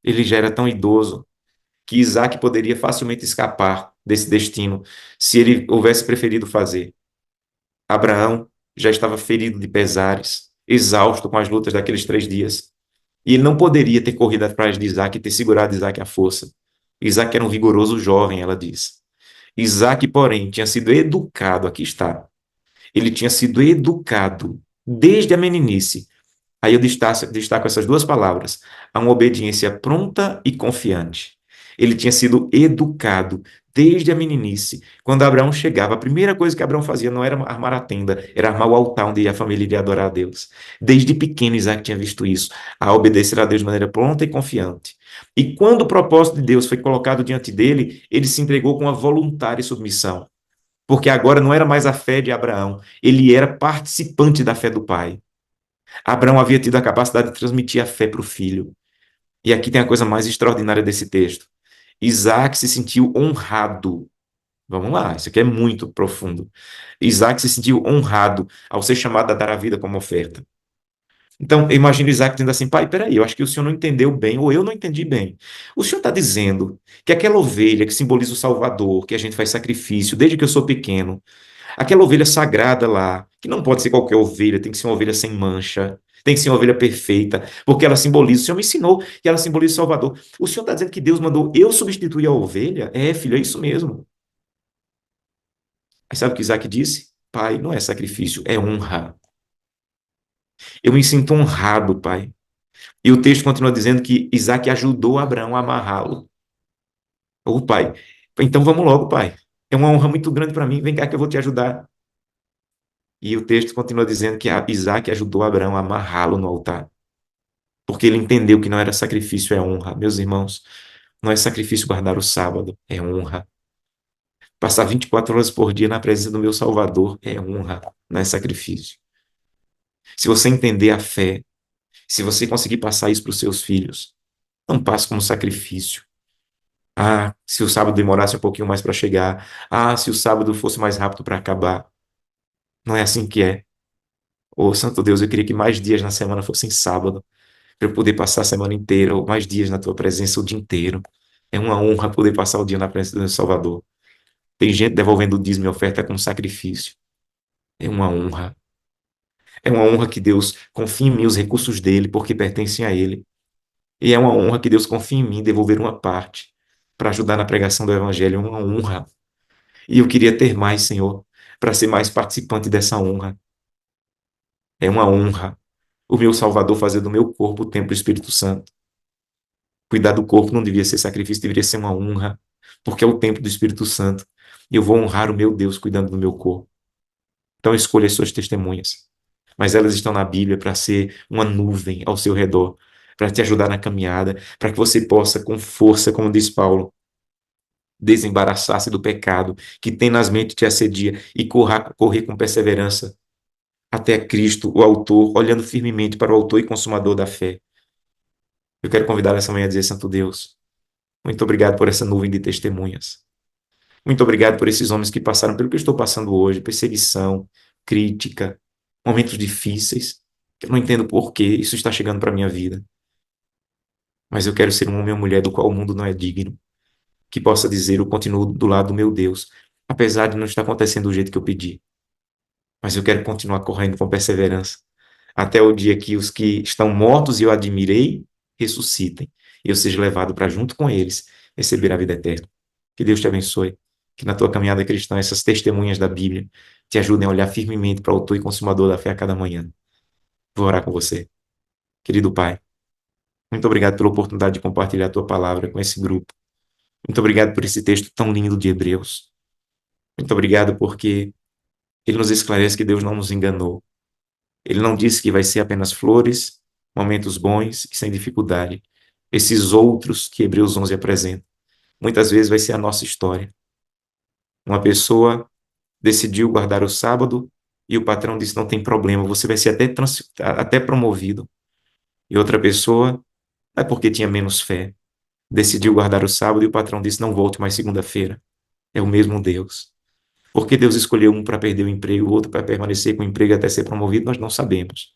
ele já era tão idoso, que Isaac poderia facilmente escapar desse destino se ele houvesse preferido fazer. Abraão já estava ferido de pesares, exausto com as lutas daqueles 3 dias. E ele não poderia ter corrido atrás de Isaac e ter segurado Isaac à força. Isaac era um vigoroso jovem, ela diz. Isaac, porém, tinha sido educado, aqui está. Ele tinha sido educado desde a meninice. Aí eu destaco essas duas palavras, a uma obediência pronta e confiante. Ele tinha sido educado desde a meninice. Quando Abraão chegava, a primeira coisa que Abraão fazia não era armar a tenda, era armar o altar onde a família iria adorar a Deus. Desde pequeno, Isaac tinha visto isso, a obedecer a Deus de maneira pronta e confiante. E quando o propósito de Deus foi colocado diante dele, ele se entregou com uma voluntária submissão. Porque agora não era mais a fé de Abraão, ele era participante da fé do pai. Abraão havia tido a capacidade de transmitir a fé para o filho. E aqui tem a coisa mais extraordinária desse texto. Isaac se sentiu honrado. Vamos lá, isso aqui é muito profundo. Isaac se sentiu honrado ao ser chamado a dar a vida como oferta. Então, eu imagino Isaac dizendo assim, pai, peraí, eu acho que o senhor não entendeu bem, ou eu não entendi bem. O senhor está dizendo que aquela ovelha que simboliza o Salvador, que a gente faz sacrifício desde que eu sou pequeno, aquela ovelha sagrada lá, que não pode ser qualquer ovelha, tem que ser uma ovelha sem mancha, tem que ser uma ovelha perfeita, porque ela simboliza, o Senhor me ensinou que ela simboliza o Salvador. O Senhor está dizendo que Deus mandou eu substituir a ovelha? É, filho, é isso mesmo. Aí sabe o que Isaac disse? Pai, não é sacrifício, é honra. Eu me sinto honrado, pai. E o texto continua dizendo que Isaac ajudou Abraão a amarrá-lo. Ô, pai, então vamos logo, pai. É uma honra muito grande para mim, vem cá que eu vou te ajudar. E o texto continua dizendo que Isaac ajudou Abraão a amarrá-lo no altar. Porque ele entendeu que não era sacrifício, é honra. Meus irmãos, não é sacrifício guardar o sábado, é honra. Passar 24 horas por dia na presença do meu Salvador é honra, não é sacrifício. Se você entender a fé, se você conseguir passar isso para os seus filhos, não passe como sacrifício. Ah, se o sábado demorasse um pouquinho mais para chegar. Ah, se o sábado fosse mais rápido para acabar. Não é assim que é. Ô, Santo Deus, eu queria que mais dias na semana fossem sábado, para eu poder passar a semana inteira, ou mais dias na tua presença o dia inteiro. É uma honra poder passar o dia na presença do meu Salvador. Tem gente devolvendo o dízimo e oferta como sacrifício. É uma honra. É uma honra que Deus confie em mim os recursos dele, porque pertencem a ele. E é uma honra que Deus confie em mim devolver uma parte. para ajudar na pregação do Evangelho. É uma honra. E eu queria ter mais, Senhor, para ser mais participante dessa honra. É uma honra o meu Salvador fazer do meu corpo o templo do Espírito Santo. Cuidar do corpo não devia ser sacrifício, deveria ser uma honra, porque é o templo do Espírito Santo. E eu vou honrar o meu Deus cuidando do meu corpo. Então escolha as suas testemunhas. Mas elas estão na Bíblia para ser uma nuvem ao seu redor, para te ajudar na caminhada, para que você possa, com força, como diz Paulo, desembaraçar-se do pecado que tenazmente te assedia e correr com perseverança até Cristo, o autor, olhando firmemente para o autor e consumador da fé. Eu quero convidar essa manhã a dizer, Santo Deus, muito obrigado por essa nuvem de testemunhas. Muito obrigado por esses homens que passaram pelo que eu estou passando hoje, perseguição, crítica, momentos difíceis, que eu não entendo por que isso está chegando para a minha vida. Mas eu quero ser um homem ou mulher do qual o mundo não é digno, que possa dizer, eu continuo do lado do meu Deus, apesar de não estar acontecendo do jeito que eu pedi. Mas eu quero continuar correndo com perseverança, até o dia que os que estão mortos e eu admirei ressuscitem, e eu seja levado para junto com eles receber a vida eterna. Que Deus te abençoe, que na tua caminhada cristã essas testemunhas da Bíblia te ajudem a olhar firmemente para o autor e consumador da fé a cada manhã. Vou orar com você. Querido Pai, muito obrigado pela oportunidade de compartilhar a tua palavra com esse grupo. Muito obrigado por esse texto tão lindo de Hebreus. Muito obrigado porque ele nos esclarece que Deus não nos enganou. Ele não disse que vai ser apenas flores, momentos bons e sem dificuldade. Esses outros que Hebreus 11 apresenta, muitas vezes vai ser a nossa história. Uma pessoa decidiu guardar o sábado e o patrão disse: não tem problema, você vai ser até promovido. E outra pessoa, é porque tinha menos fé, decidiu guardar o sábado e o patrão disse: não volte mais segunda-feira. É o mesmo Deus. Por que Deus escolheu um para perder o emprego, o outro para permanecer com o emprego até ser promovido, nós não sabemos.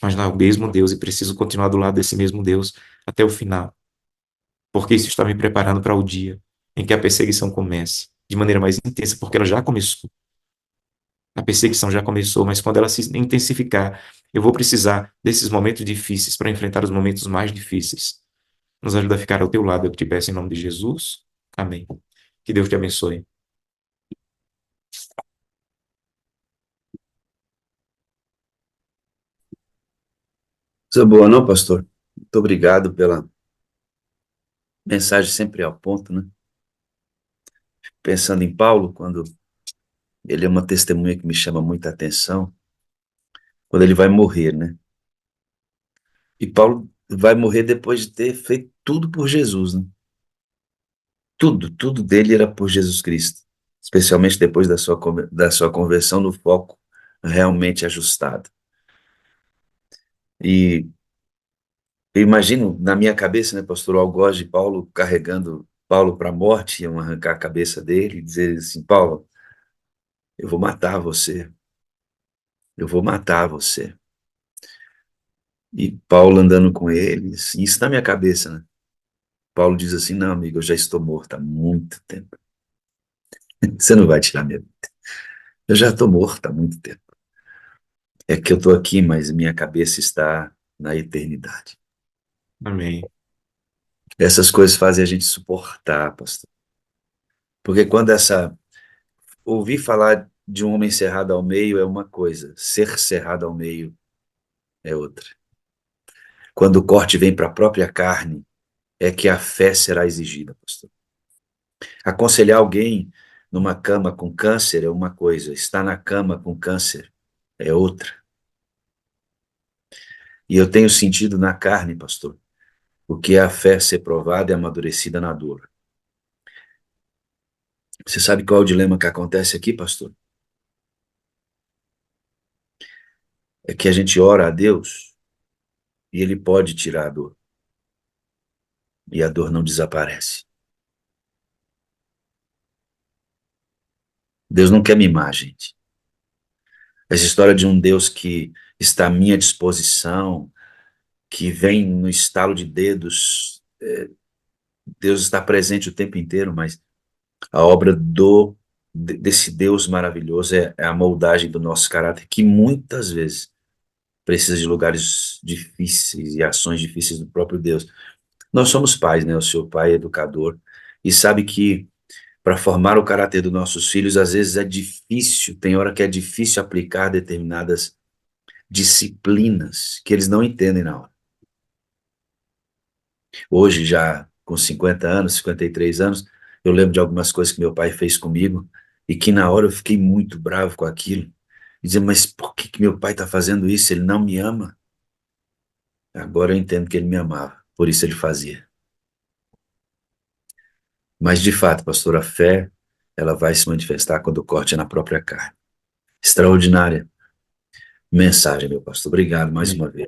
Mas não é o mesmo Deus e preciso continuar do lado desse mesmo Deus até o final, porque isso está me preparando para o dia em que a perseguição comece de maneira mais intensa, porque ela já começou. A perseguição já começou, mas quando ela se intensificar, eu vou precisar desses momentos difíceis para enfrentar os momentos mais difíceis. Nos ajuda a ficar ao teu lado, eu te peço em nome de Jesus. Amém. Que Deus te abençoe. Coisa boa, não, pastor? Muito obrigado pela mensagem sempre ao ponto, né? Pensando em Paulo, quando ele é uma testemunha que me chama muita atenção, quando ele vai morrer, né? E Paulo vai morrer depois de ter feito tudo por Jesus, né? Tudo dele era por Jesus Cristo, especialmente depois da sua conversão no foco realmente ajustado. E eu imagino na minha cabeça, né, pastor, o algoz de Paulo carregando Paulo para a morte, iam arrancar a cabeça dele e dizer assim: Paulo, eu vou matar você, eu vou matar você. E Paulo andando com eles, e isso na minha cabeça, né? Paulo diz assim: não, amigo, eu já estou morto há muito tempo. Você não vai tirar minha vida. Eu já estou morto há muito tempo. É que eu estou aqui, mas minha cabeça está na eternidade. Amém. Essas coisas fazem a gente suportar, pastor. Porque quando ouvir falar de um homem cerrado ao meio é uma coisa, ser cerrado ao meio é outra. Quando o corte vem para a própria carne, é que a fé será exigida, pastor. Aconselhar alguém numa cama com câncer é uma coisa, estar na cama com câncer é outra. E eu tenho sentido na carne, pastor, o que é a fé ser provada e amadurecida na dor. Você sabe qual é o dilema que acontece aqui, pastor? É que a gente ora a Deus e Ele pode tirar a dor, e a dor não desaparece. Deus não quer mimar a gente. Essa história de um Deus que está à minha disposição, que vem no estalo de dedos, Deus está presente o tempo inteiro, mas a obra desse Deus maravilhoso é a moldagem do nosso caráter, que muitas vezes precisa de lugares difíceis e ações difíceis do próprio Deus. Nós somos pais, né? O seu pai é educador, E sabe que para formar o caráter dos nossos filhos, às vezes é difícil, tem hora que é difícil aplicar determinadas disciplinas que eles não entendem na hora. Hoje, já com 50 anos, 53 anos, eu lembro de algumas coisas que meu pai fez comigo e que na hora eu fiquei muito bravo com aquilo. E dizer, mas por que meu pai está fazendo isso? Ele não me ama? Agora eu entendo que ele me amava, por isso ele fazia. Mas de fato, pastor, a fé, ela vai se manifestar quando o corte é na própria carne. Extraordinária mensagem, meu pastor. Obrigado mais Amém. uma vez.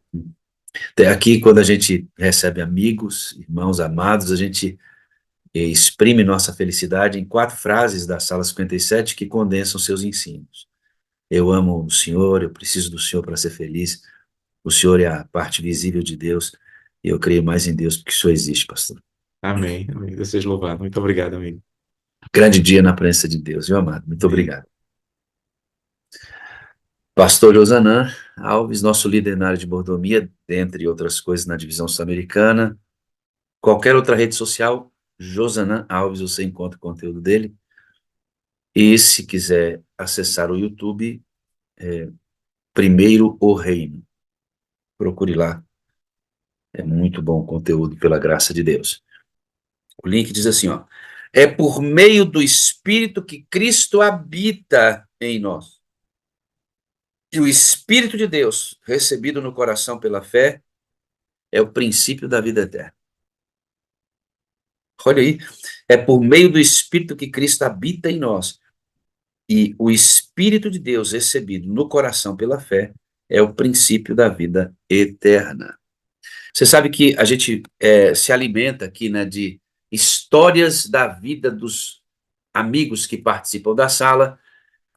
Até aqui, quando a gente recebe amigos, irmãos amados, a gente exprime nossa felicidade em 4 frases da Sala 57 que condensam seus ensinos. Eu amo o Senhor, eu preciso do Senhor para ser feliz. O Senhor é a parte visível de Deus. E eu creio mais em Deus porque o Senhor existe, pastor. Amém. Amém. Deus seja louvado. Muito obrigado, amigo. Grande dia na presença de Deus, viu, amado? Muito Amém. obrigado. Pastor Josanã Alves, nosso líder na área de mordomia, dentre outras coisas, na divisão sul-americana. Qualquer outra rede social, Josanã Alves, você encontra o conteúdo dele. E se quiser acessar o YouTube, Primeiro o Reino. Procure lá. É muito bom o conteúdo, pela graça de Deus. O link diz assim, ó. É por meio do Espírito que Cristo habita em nós. E o Espírito de Deus, recebido no coração pela fé, é o princípio da vida eterna. Olha aí. É por meio do Espírito que Cristo habita em nós. E o Espírito de Deus, recebido no coração pela fé, é o princípio da vida eterna. Você sabe que a gente se alimenta aqui, né, de histórias da vida dos amigos que participam da sala,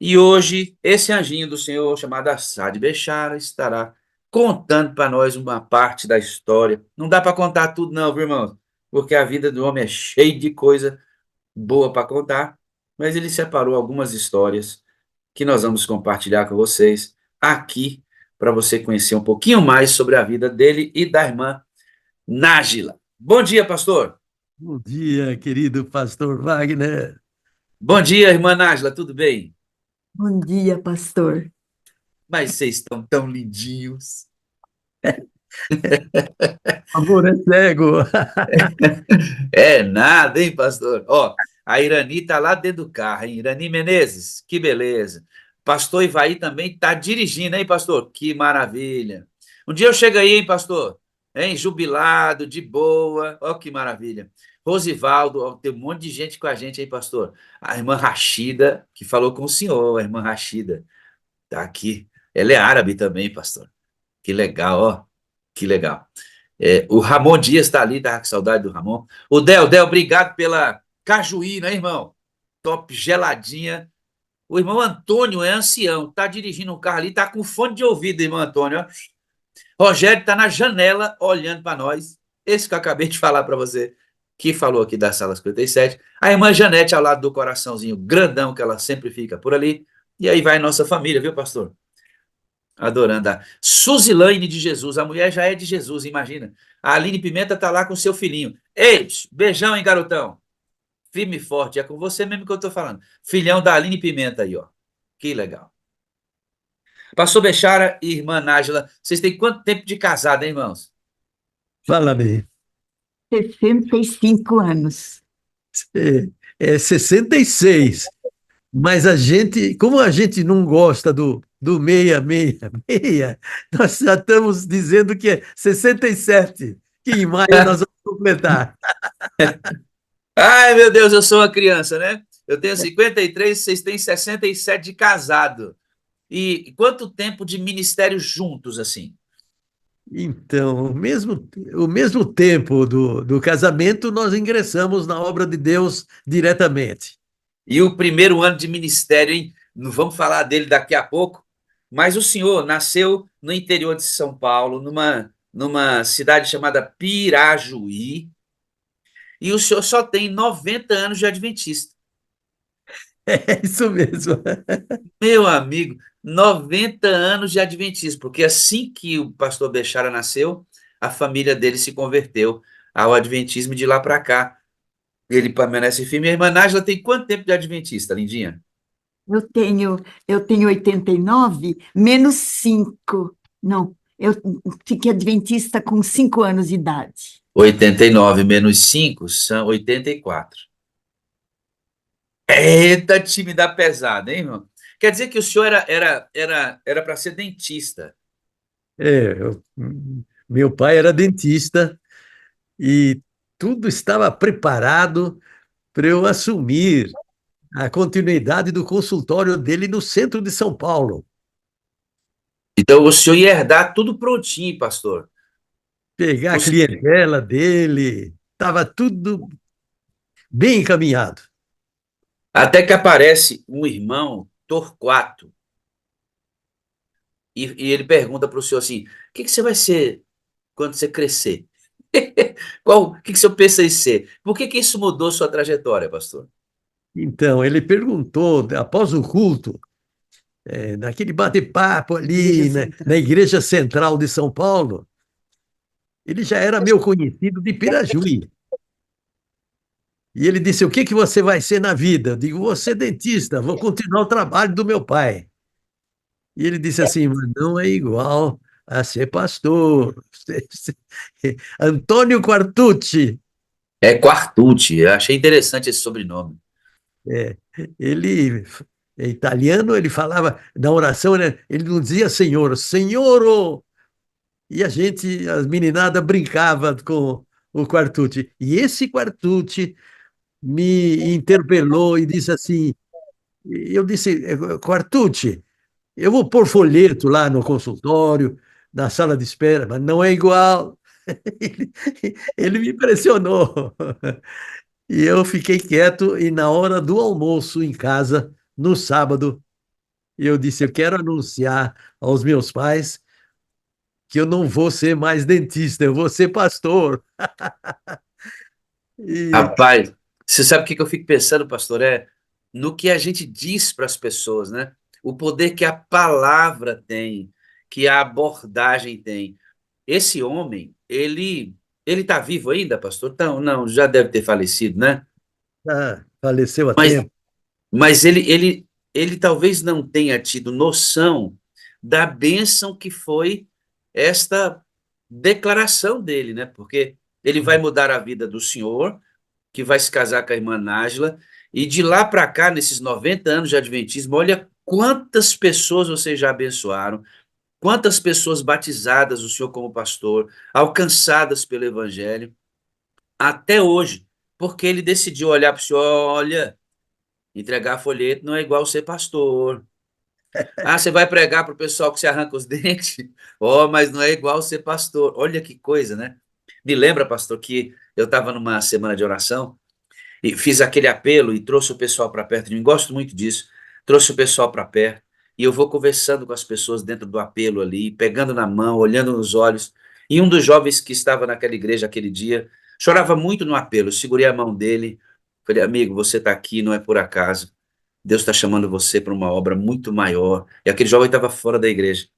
e hoje esse anjinho do Senhor, chamado Assad Bechara, estará contando para nós uma parte da história. Não dá para contar tudo não, viu, irmãos? Porque a vida do homem é cheia de coisa boa para contar, mas ele separou algumas histórias que nós vamos compartilhar com vocês aqui, para você conhecer um pouquinho mais sobre a vida dele e da irmã Nájila. Bom dia, pastor. Bom dia, querido pastor Wagner. Bom dia, irmã Nájila, tudo bem? Bom dia, pastor. Mas vocês estão tão lindinhos. Amor é cego. É nada, hein, pastor? Ó, a Irani tá lá dentro do carro, hein? Irani Menezes, que beleza. Pastor Ivaí também tá dirigindo, hein, pastor? Que maravilha. Um dia eu chego aí, hein, pastor? Hein, jubilado, de boa. Ó, que maravilha. Rosivaldo, ó, tem um monte de gente com a gente aí, pastor. A irmã Rachida, que falou com o senhor, a irmã Rachida, tá aqui. Ela é árabe também, pastor. Que legal, ó. Que legal. O Ramon Dias está ali, tá com saudade do Ramon. O Del, obrigado pela cajuína, né, irmão? Top, geladinha. O irmão Antônio é ancião, tá dirigindo um carro ali, tá com fone de ouvido, irmão Antônio. Ó. Rogério tá na janela olhando para nós. Esse que eu acabei de falar para você, que falou aqui da sala 57. A irmã Janete ao lado do coraçãozinho grandão, que ela sempre fica por ali. E aí vai nossa família, viu, pastor? Adorando a Suzilane de Jesus, a mulher já é de Jesus, imagina. A Aline Pimenta tá lá com seu filhinho. Ei, beijão, hein, garotão? Firme e forte, é com você mesmo que eu tô falando. Filhão da Aline Pimenta aí, ó. Que legal. Pastor Bechara e irmã Nájila, vocês têm quanto tempo de casado, hein, irmãos? Fala-me. 65 anos. É 66. Mas como a gente não gosta do meia, meia, meia, nós já estamos dizendo que é 67, que em maio nós vamos completar. Ai, meu Deus, eu sou uma criança, né? Eu tenho 53, vocês têm 67 de casado. E quanto tempo de ministério juntos, assim? Então, o mesmo tempo do casamento, nós ingressamos na obra de Deus diretamente. E o primeiro ano de ministério, hein? Não vamos falar dele daqui a pouco, mas o senhor nasceu no interior de São Paulo, numa cidade chamada Pirajuí, e o senhor só tem 90 anos de adventista. É isso mesmo. Meu amigo, 90 anos de adventismo, porque assim que o pastor Bechara nasceu, a família dele se converteu ao adventismo de lá para cá. Ele permanece firme. A irmã Nájila tem quanto tempo de adventista, lindinha? Eu tenho 89 menos 5. Não, eu fiquei adventista com 5 anos de idade. 89 menos 5 são 84. Eita, time da pesada, hein, irmão? Quer dizer que o senhor era para ser dentista. É, meu pai era dentista e tudo estava preparado para eu assumir a continuidade do consultório dele no centro de São Paulo. Então o senhor ia herdar tudo prontinho, pastor. Pegar a O- clientela dele, estava tudo bem encaminhado. Até que aparece um irmão, Torquato, e ele pergunta para o senhor assim: o que você vai ser quando você crescer? O que o senhor pensa em ser? Por que isso mudou sua trajetória, pastor? Então, ele perguntou, após o culto, naquele bate-papo ali Igreja na Central. Igreja Central de São Paulo, ele já era meu conhecido de Pirajuí. E ele disse: o que que você vai ser na vida? Eu digo: vou ser dentista, vou continuar o trabalho do meu pai. E ele disse assim: mas não é igual a ser pastor. Antônio Quartucci, É Quartucci, eu achei interessante esse sobrenome. é, ele é italiano, ele falava na oração, né, ele não dizia senhor, senhoro. E a gente, as meninadas, brincava com o Quartucci. E esse Quartucci me interpelou e disse assim, eu disse: Quartucci, eu vou pôr folheto lá no consultório, na sala de espera, mas não é igual. Ele, ele me impressionou. E eu fiquei quieto, e na hora do almoço em casa, no sábado, eu disse: eu quero anunciar aos meus pais que eu não vou ser mais dentista, eu vou ser pastor. E Rapaz, você sabe o que eu fico pensando, pastor? É no que a gente diz para as pessoas, né? O poder que a palavra tem, que a abordagem tem. Esse homem, ele está vivo ainda, pastor? Não, não, já deve ter falecido, né? faleceu a Mas, tempo. mas ele talvez não tenha tido noção da bênção que foi esta declaração dele, né? Porque ele vai mudar a vida do senhor, que vai se casar com a irmã Nájila, e de lá para cá, nesses 90 anos de adventismo, olha quantas pessoas vocês já abençoaram, quantas pessoas batizadas o senhor como pastor, alcançadas pelo evangelho, até hoje, porque ele decidiu olhar para o senhor: olha, entregar folheto não é igual ser pastor. Ah, você vai pregar para o pessoal que se arranca os dentes? Oh, mas não é igual ser pastor. Olha que coisa, né? Me lembra, pastor, que eu estava numa semana de oração e fiz aquele apelo e trouxe o pessoal para perto de mim. Gosto muito disso. Trouxe o pessoal para perto e eu vou conversando com as pessoas dentro do apelo ali, pegando na mão, olhando nos olhos. E um dos jovens que estava naquela igreja aquele dia chorava muito no apelo. Eu segurei a mão dele, falei: amigo, você está aqui, não é por acaso. Deus está chamando você para uma obra muito maior. E aquele jovem estava fora da igreja.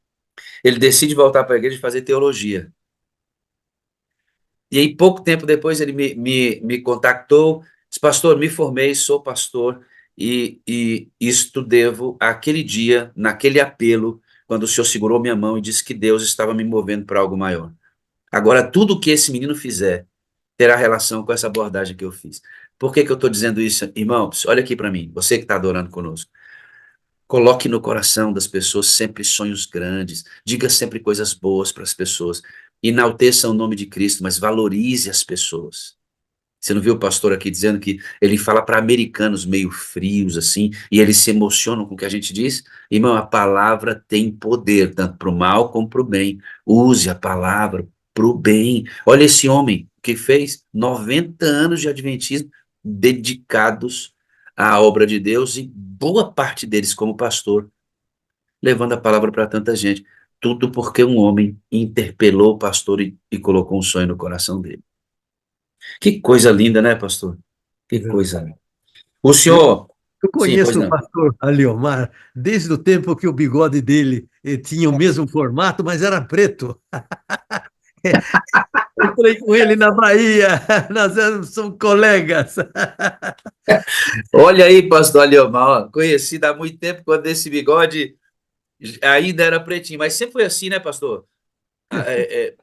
Ele decide voltar para a igreja e fazer teologia. E aí, pouco tempo depois, ele me contactou, disse: pastor, me formei, sou pastor, e isto devo àquele dia, naquele apelo, quando o senhor segurou minha mão e disse que Deus estava me movendo para algo maior. Agora, tudo que esse menino fizer terá relação com essa abordagem que eu fiz. Por que eu estou dizendo isso, irmãos? Olha aqui para mim, você que está adorando conosco. Coloque no coração das pessoas sempre sonhos grandes, diga sempre coisas boas para as pessoas, enalteça o nome de Cristo, mas valorize as pessoas. Você não viu o pastor aqui dizendo que ele fala para americanos meio frios assim, e eles se emocionam com o que a gente diz? Irmão, a palavra tem poder, tanto para o mal como para o bem. Use a palavra para o bem. Olha esse homem que fez 90 anos de adventismo dedicados à obra de Deus, e boa parte deles como pastor, levando a palavra para tanta gente. Tudo porque um homem interpelou o pastor e colocou um sonho no coração dele. Que coisa linda, né, pastor? Que coisa linda. O Eu, senhor. eu Sim, pois conheço o não. pastor Aliomar desde o tempo que o bigode dele tinha o mesmo formato, mas era preto. Encontrei com ele na Bahia, somos colegas. Olha aí, pastor Aliomar, ó, conhecido há muito tempo, quando esse bigode ainda era pretinho, mas sempre foi assim, né, pastor?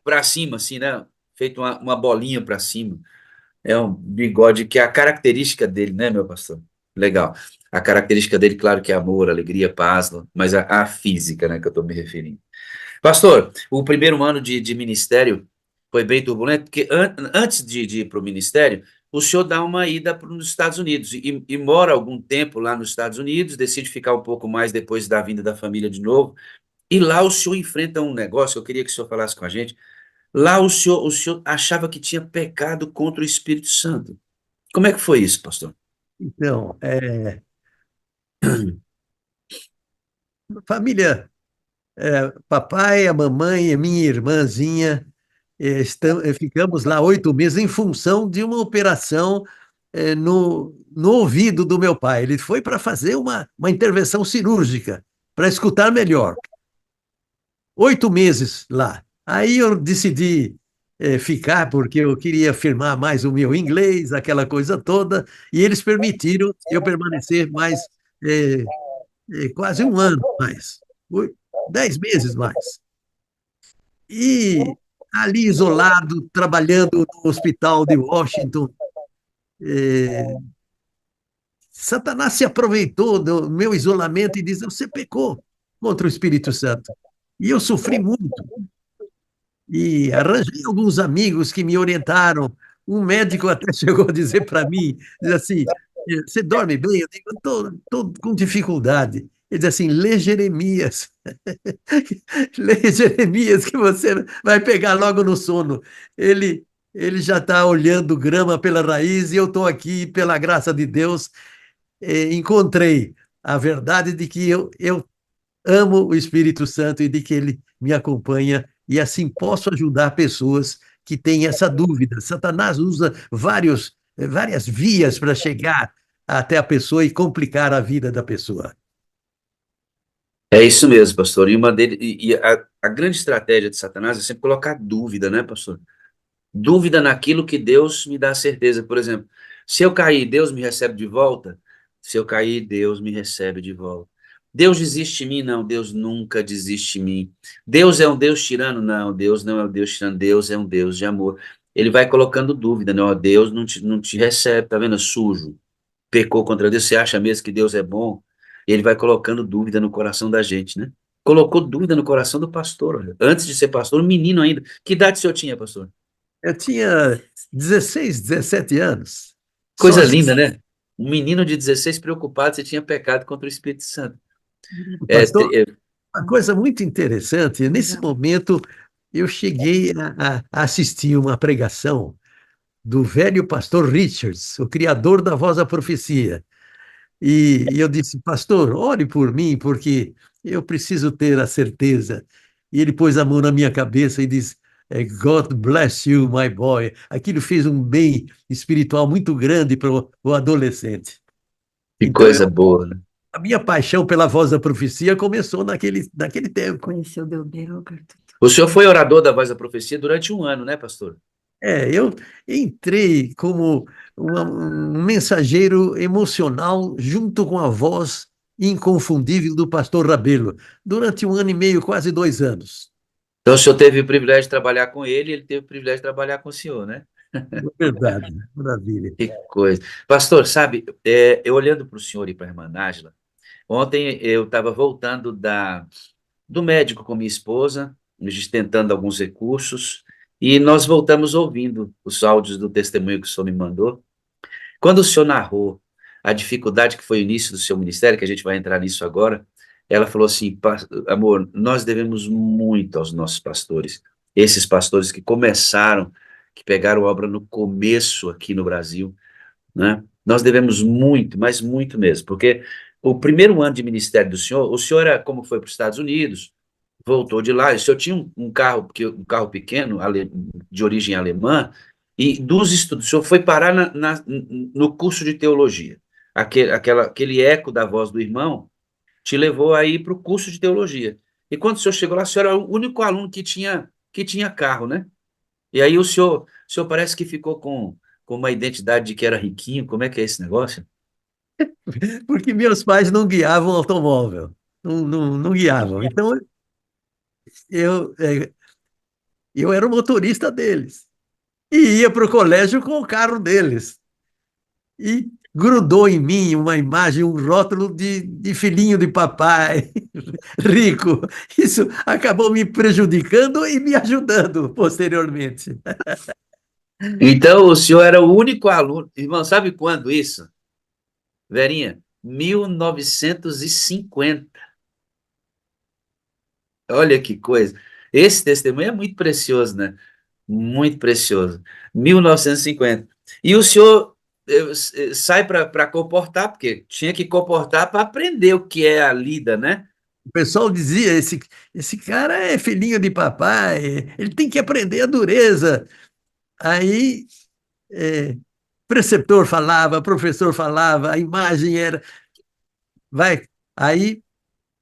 Para cima, assim, né? Feito uma bolinha para cima. É um bigode que é a característica dele, né, meu pastor? Legal. A característica dele, claro que é amor, alegria, paz, mas a física, né, que eu estou me referindo. Pastor, o primeiro ano de ministério foi bem turbulento, porque antes de ir para o ministério, o senhor dá uma ida para os Estados Unidos e mora algum tempo lá nos Estados Unidos, decide ficar um pouco mais depois da vinda da família de novo, e lá o senhor enfrenta um negócio, eu queria que o senhor falasse com a gente. Lá o senhor achava que tinha pecado contra o Espírito Santo. Como é que foi isso, pastor? Então, família, papai, a mamãe, a minha irmãzinha, ficamos lá 8 meses em função de uma operação no ouvido do meu pai. Ele foi para fazer uma intervenção cirúrgica, para escutar melhor. 8 meses lá. Aí eu decidi ficar, porque eu queria firmar mais o meu inglês, aquela coisa toda, e eles permitiram eu permanecer mais eh, quase um ano mais, 10 meses mais. E ali isolado, trabalhando no hospital de Washington, eh, Satanás se aproveitou do meu isolamento e disse: Você pecou contra o Espírito Santo. E eu sofri muito. E arranjei alguns amigos que me orientaram. Um médico até chegou a dizer para mim, diz assim, você dorme bem? Eu digo, estou com dificuldade. Ele diz assim, lê Jeremias. Lê Jeremias que você vai pegar logo no sono. Ele, ele já está olhando grama pela raiz e eu estou aqui, pela graça de Deus, encontrei a verdade de que eu amo o Espírito Santo e de que ele me acompanha e assim posso ajudar pessoas que têm essa dúvida. Satanás usa várias vias para chegar até a pessoa e complicar a vida da pessoa. É isso mesmo, pastor. E a grande estratégia de Satanás é sempre colocar dúvida, né, pastor? Dúvida naquilo que Deus me dá certeza. Por exemplo, se eu cair, Deus me recebe de volta? Se eu cair, Deus me recebe de volta. Deus desiste de mim? Não, Deus nunca desiste de mim. Deus é um Deus tirano? Não, Deus não é um Deus tirano, Deus é um Deus de amor. Ele vai colocando dúvida, né? Ó, Deus não te recebe, tá vendo? Sujo, pecou contra Deus, você acha mesmo que Deus é bom? E ele vai colocando dúvida no coração da gente, né? Colocou dúvida no coração do pastor, olha. Antes de ser pastor, um menino ainda. Que idade o senhor tinha, pastor? Eu tinha 16, 17 anos, Coisa sozinho, linda, né? Um menino de 16 preocupado se tinha pecado contra o Espírito Santo. É, pastor. Uma coisa muito interessante, nesse momento eu cheguei a assistir uma pregação do velho pastor Richards, o criador da Voz da Profecia. E eu disse, pastor, ore por mim, porque eu preciso ter a certeza. E ele pôs a mão na minha cabeça e disse, God bless you, my boy. Aquilo fez um bem espiritual muito grande para o adolescente. que Então, coisa boa, né? a minha paixão pela Voz da Profecia começou naquele tempo. Conheceu Belberger. O senhor foi orador da Voz da Profecia durante um ano, né, pastor? Eu entrei como um mensageiro emocional junto com a voz inconfundível do pastor Rabelo, durante 1 ano e meio, quase 2 anos. Então o senhor teve o privilégio de trabalhar com ele e ele teve o privilégio de trabalhar com o senhor, né? Verdade, maravilha. Que coisa. Pastor, sabe, eu olhando para o senhor e para a irmã Nájila, ontem eu estava voltando do médico com minha esposa, a gente tentando alguns recursos, e nós voltamos ouvindo os áudios do testemunho que o senhor me mandou. Quando o senhor narrou a dificuldade que foi o início do seu ministério, que a gente vai entrar nisso agora, ela falou assim, amor, nós devemos muito aos nossos pastores, esses pastores que começaram, que pegaram obra no começo aqui no Brasil, né? Nós devemos muito, mas muito mesmo, porque o primeiro ano de ministério do senhor, o senhor era, como foi para os Estados Unidos, voltou de lá, o senhor tinha um carro, um carro pequeno, de origem alemã, e dos estudos, o senhor foi parar no curso de teologia. Aquele eco da voz do irmão te levou aí para o curso de teologia. E quando o senhor chegou lá, o senhor era o único aluno que tinha carro, né? E aí o senhor parece que ficou com uma identidade de que era riquinho. Como é que é esse negócio? Porque meus pais não guiavam automóvel, não guiavam. Então, eu, é, eu era o motorista deles e ia para o colégio com o carro deles. E grudou em mim uma imagem, um rótulo de filhinho de papai, rico. Isso acabou me prejudicando e me ajudando posteriormente. Então, o senhor era o único aluno. Irmão, sabe quando isso? Verinha, 1950. Olha que coisa. Esse testemunho é muito precioso, né? Muito precioso. 1950. E o senhor sai para comportar, porque tinha que comportar para aprender o que é a lida, né? O pessoal dizia: esse cara é filhinho de papai, ele tem que aprender a dureza. Aí, é, preceptor falava, professor falava, a imagem era. Vai. Aí,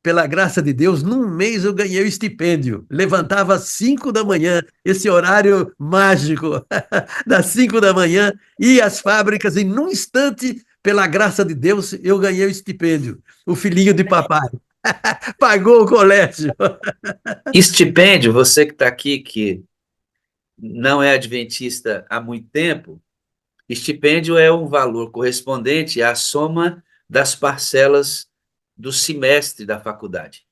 pela graça de Deus, num mês eu ganhei o estipêndio. Levantava às 5 da manhã, esse horário mágico, das 5 da manhã, ia às fábricas e num instante, pela graça de Deus, eu ganhei o estipêndio. O filhinho de papai. Pagou o colégio. Estipêndio, você que está aqui, que não é adventista há muito tempo, estipêndio é um valor correspondente à soma das parcelas do semestre da faculdade.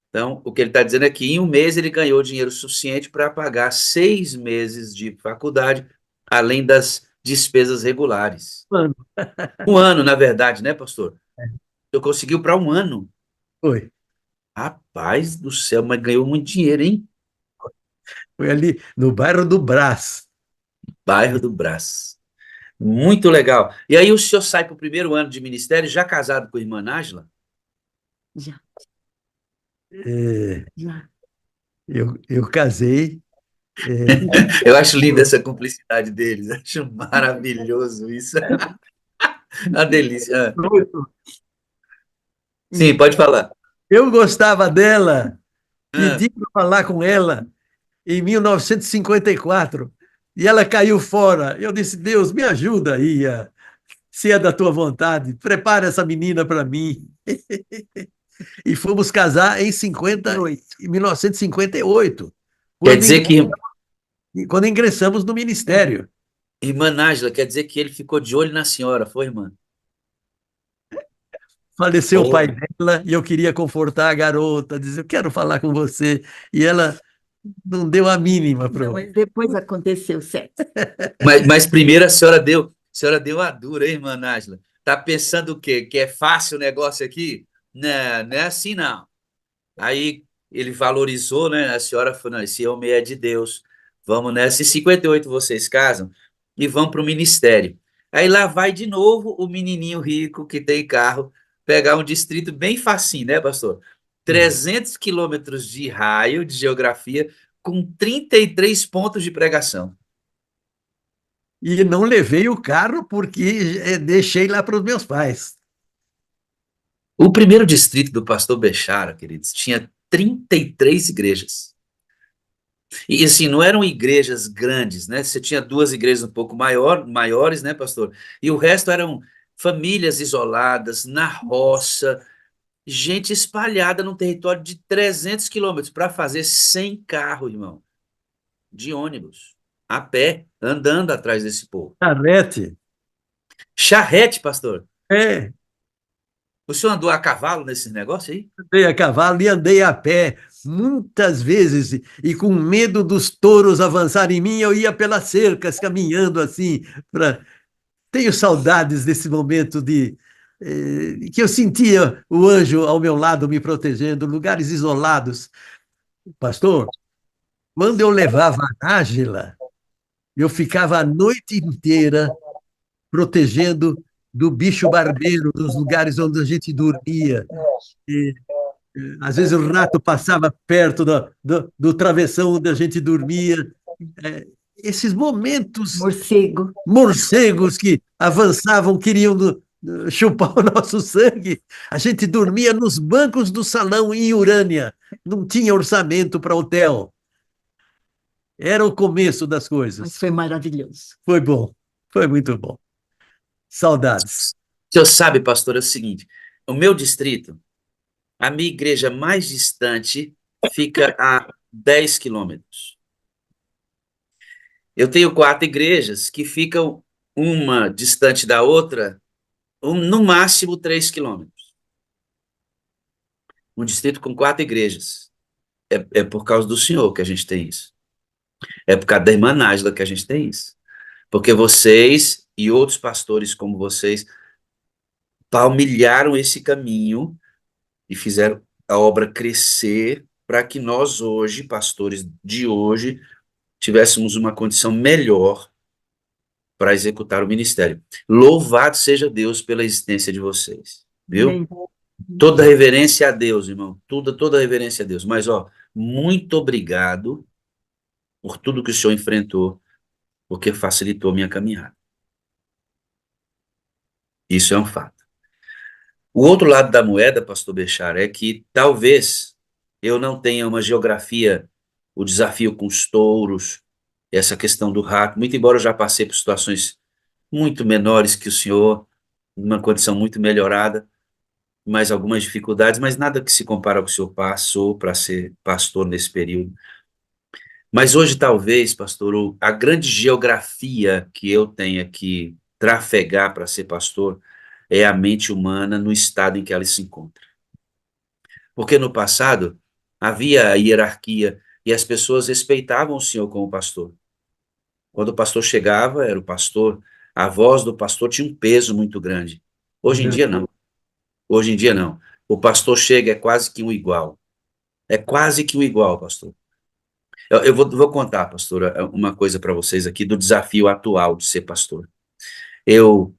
Então, o que ele está dizendo é que em um mês ele ganhou dinheiro suficiente para pagar 6 meses de faculdade, além das despesas regulares. Mano, Um ano, na verdade, né, pastor? Eu conseguiu para um ano. foi. Rapaz do céu, mas ganhou muito dinheiro, hein? Foi ali no bairro do Brás. Bairro do Brás. Muito legal. E aí o senhor sai para o primeiro ano de ministério, já casado com a irmã Nájila? Já, É, já. eu casei. Eu acho linda essa cumplicidade deles, acho maravilhoso isso. Uma delícia. Ah, sim, pode falar. Eu gostava dela, Ah, pedi para falar com ela em 1954 e ela caiu fora. Eu disse: Deus, me ajuda aí, se é da tua vontade, prepara essa menina para mim. E fomos casar em 1958, quer quando, dizer que quando ingressamos no ministério. irmã Nájila, quer dizer que ele ficou de olho na senhora, foi, irmã? Faleceu o pai Oh. dela e eu queria confortar a garota, dizer: eu quero falar com você. E ela não deu a mínima para Não, mas depois aconteceu certo. Mas primeiro a senhora deu a dura, hein, irmã Nájila? Tá pensando o quê? Que é fácil o negócio aqui? Não, não é assim, não. Aí ele valorizou, né? A senhora falou, não, esse homem é de Deus. Vamos nessa. Em 58 vocês casam e vão para o ministério. Aí lá vai de novo o menininho rico que tem carro pegar um distrito bem facinho, né, pastor? 300 quilômetros de raio de geografia com 33 pontos de pregação. E não levei o carro porque deixei lá para os meus pais. O primeiro distrito do pastor Bechara, queridos, tinha 33 igrejas. E assim, não eram igrejas grandes, né? Você tinha duas igrejas um pouco maiores, né, pastor? E o resto eram famílias isoladas, na roça, gente espalhada num território de 300 quilômetros para fazer 100 carros, irmão, de ônibus, a pé, andando atrás desse povo. Charrete. Charrete, pastor. É, O senhor andou a cavalo nesse negócio aí? andei a cavalo e andei a pé muitas vezes e com medo dos touros avançarem em mim, eu ia pelas cercas caminhando assim. Tenho saudades desse momento que eu sentia o anjo ao meu lado me protegendo, lugares isolados. Pastor, quando eu levava a Nájila, eu ficava a noite inteira protegendo do bicho barbeiro, dos lugares onde a gente dormia. E, às vezes o rato passava perto do travessão onde a gente dormia. É, esses momentos Morcego. morcegos que avançavam, queriam chupar o nosso sangue. A gente dormia nos bancos do salão em Urânia, não tinha orçamento para hotel. Era o começo das Mas coisas. foi maravilhoso. Foi bom, foi muito bom. Saudades. O senhor sabe, pastor, é o seguinte: o meu distrito, a minha igreja mais distante fica a 10 quilômetros. Eu tenho 4 igrejas que ficam uma distante da outra, no máximo 3 quilômetros. Um distrito com 4 igrejas. É por causa do senhor que a gente tem isso. É por causa da irmã Nájila que a gente tem isso. Porque vocês e outros pastores como vocês palmilharam esse caminho e fizeram a obra crescer para que nós hoje, pastores de hoje, tivéssemos uma condição melhor para executar o ministério. Louvado seja Deus pela existência de vocês, viu? Amém. Toda reverência a Deus, irmão. Toda reverência a Deus. Mas, ó, muito obrigado por tudo que o senhor enfrentou, porque facilitou a minha caminhada. Isso é um fato. O outro lado da moeda, pastor Bechar, é que talvez eu não tenha uma geografia, o desafio com os touros, essa questão do rato, muito embora eu já passei por situações muito menores que o senhor, numa condição muito melhorada, mais algumas dificuldades, mas nada que se compara ao que o senhor passou para ser pastor nesse período. Mas hoje, talvez, pastor, a grande geografia que eu tenha que trafegar para ser pastor é a mente humana no estado em que ela se encontra. Porque no passado havia a hierarquia e as pessoas respeitavam o senhor como pastor. Quando o pastor chegava, era o pastor, a voz do pastor tinha um peso muito grande. Hoje em dia, não. Hoje em dia, não. O pastor chega, é quase que um igual. É quase que um igual, pastor. Eu vou contar, pastora, uma coisa para vocês aqui do desafio atual de ser pastor. Eu,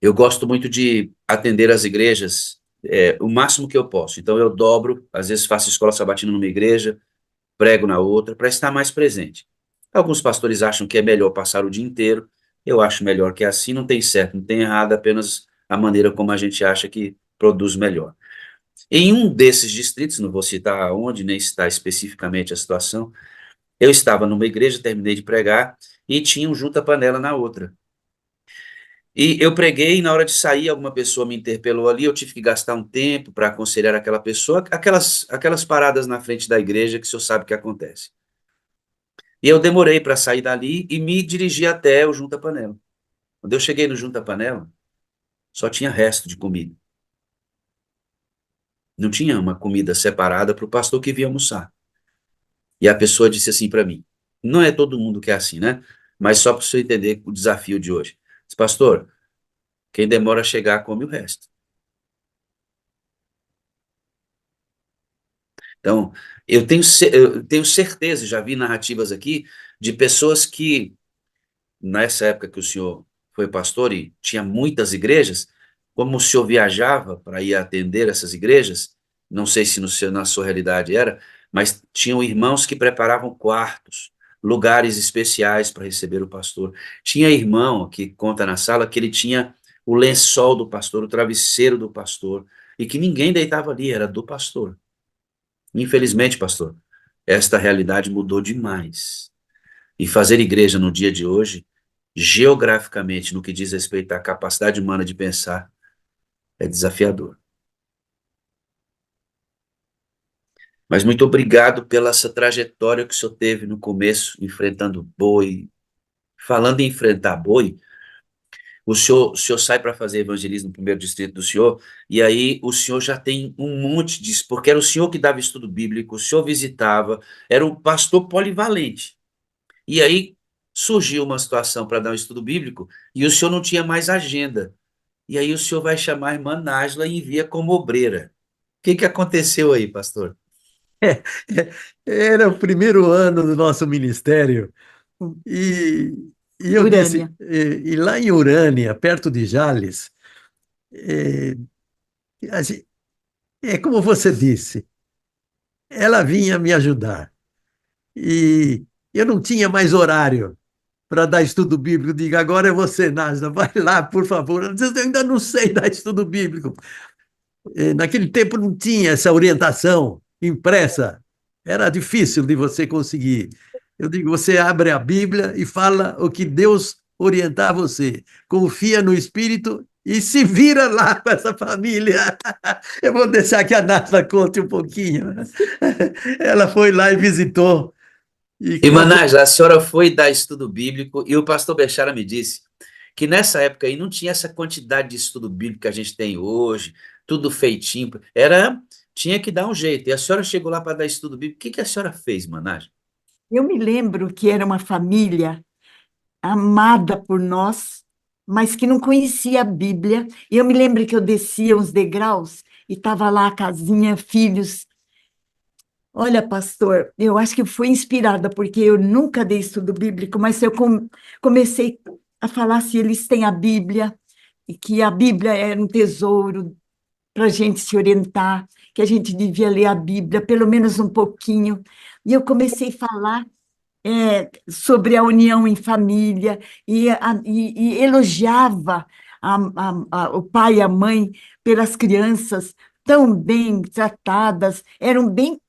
eu gosto muito de atender as igrejas o máximo que eu posso. Então, eu dobro, às vezes faço escola sabatina numa igreja, prego na outra, para estar mais presente. Alguns pastores acham que é melhor passar o dia inteiro. Eu acho melhor que é assim, não tem certo, não tem errado, apenas a maneira como a gente acha que produz melhor. Em um desses distritos, não vou citar onde, nem citar especificamente a situação, eu estava numa igreja, terminei de pregar, e tinha um junta-panela na outra. E eu preguei, e na hora de sair, alguma pessoa me interpelou ali, eu tive que gastar um tempo para aconselhar aquela pessoa, aquelas paradas na frente da igreja que o senhor sabe que acontece. E eu demorei para sair dali e me dirigi até o junta-panela. Quando eu cheguei no junta-panela, só tinha resto de comida. Não tinha uma comida separada para o pastor que vinha almoçar. E a pessoa disse assim para mim, não é todo mundo que é assim, né? Mas só para você entender o desafio de hoje. Disse, pastor, quem demora a chegar come o resto. Então, eu tenho certeza, já vi narrativas aqui, de pessoas que, nessa época que o senhor foi pastor e tinha muitas igrejas, como o senhor viajava para ir atender essas igrejas, não sei se na sua realidade era, mas tinham irmãos que preparavam quartos, lugares especiais para receber o pastor. Tinha irmão que conta na sala que ele tinha o lençol do pastor, o travesseiro do pastor, e que ninguém deitava ali, era do pastor. Infelizmente, pastor, esta realidade mudou demais. E fazer igreja no dia de hoje, geograficamente, no que diz respeito à capacidade humana de pensar, é desafiador. Mas muito obrigado pela essa trajetória que o senhor teve no começo, enfrentando boi. Falando em enfrentar boi, o senhor sai para fazer evangelismo no primeiro distrito do senhor, e aí o senhor já tem um monte disso, porque era o senhor que dava estudo bíblico, o senhor visitava, era um pastor polivalente. E aí surgiu uma situação para dar um estudo bíblico, e o senhor não tinha mais agenda. E aí o senhor vai chamar a irmã Nájila e envia como obreira. O que aconteceu aí, pastor? Era o primeiro ano do nosso ministério e, e eu disse, Urânia. e lá em Urânia, perto de Jales, eh, é como você disse, ela vinha me ajudar e eu não tinha mais horário para dar estudo bíblico. Diga, agora é você, Nájila, vai lá, por favor. Eu disse, eu ainda não sei dar estudo bíblico. Naquele tempo não tinha essa orientação impressa, era difícil de você conseguir. Eu digo, você abre a Bíblia e fala o que Deus orientar você. Confia no Espírito e se vira lá com essa família. Eu vou deixar que a Nata conte um pouquinho. Ela foi lá e visitou. E E, quando... Manás, a senhora foi dar estudo bíblico e o pastor Bechara me disse que nessa época aí não tinha essa quantidade de estudo bíblico que a gente tem hoje, tudo feitinho. Tinha que dar um jeito. E a senhora chegou lá para dar estudo bíblico. O que que a senhora fez, Manás? Eu me lembro que era uma família amada por nós, mas que não conhecia a Bíblia. E eu me lembro que eu descia uns degraus e estava lá a casinha, filhos. Olha, pastor, eu acho que eu fui inspirada, porque eu nunca dei estudo bíblico, mas eu comecei a falar se eles têm a Bíblia, e que a Bíblia era um tesouro para a gente se orientar, que a gente devia ler a Bíblia, pelo menos um pouquinho. E eu comecei a falar sobre a união em família, e elogiava o pai e a mãe pelas crianças tão bem tratadas, eram bem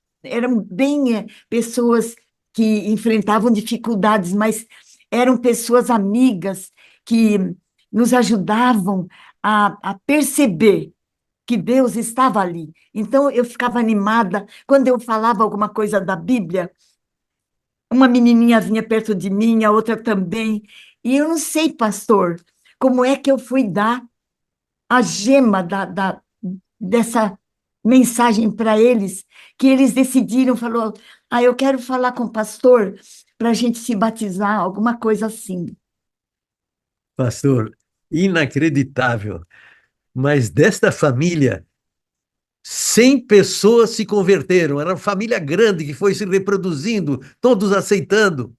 pessoas que enfrentavam dificuldades, mas eram pessoas amigas que nos ajudavam a perceber que Deus estava ali. Então, eu ficava animada quando eu falava alguma coisa da Bíblia. Uma menininha vinha perto de mim, a outra também. E eu não sei, pastor, como é que eu fui dar a gema dessa mensagem para eles, que eles decidiram, falou, eu quero falar com o pastor para a gente se batizar, alguma coisa assim. Pastor, inacreditável. Mas desta família, 100 pessoas se converteram. Era uma família grande que foi se reproduzindo, todos aceitando.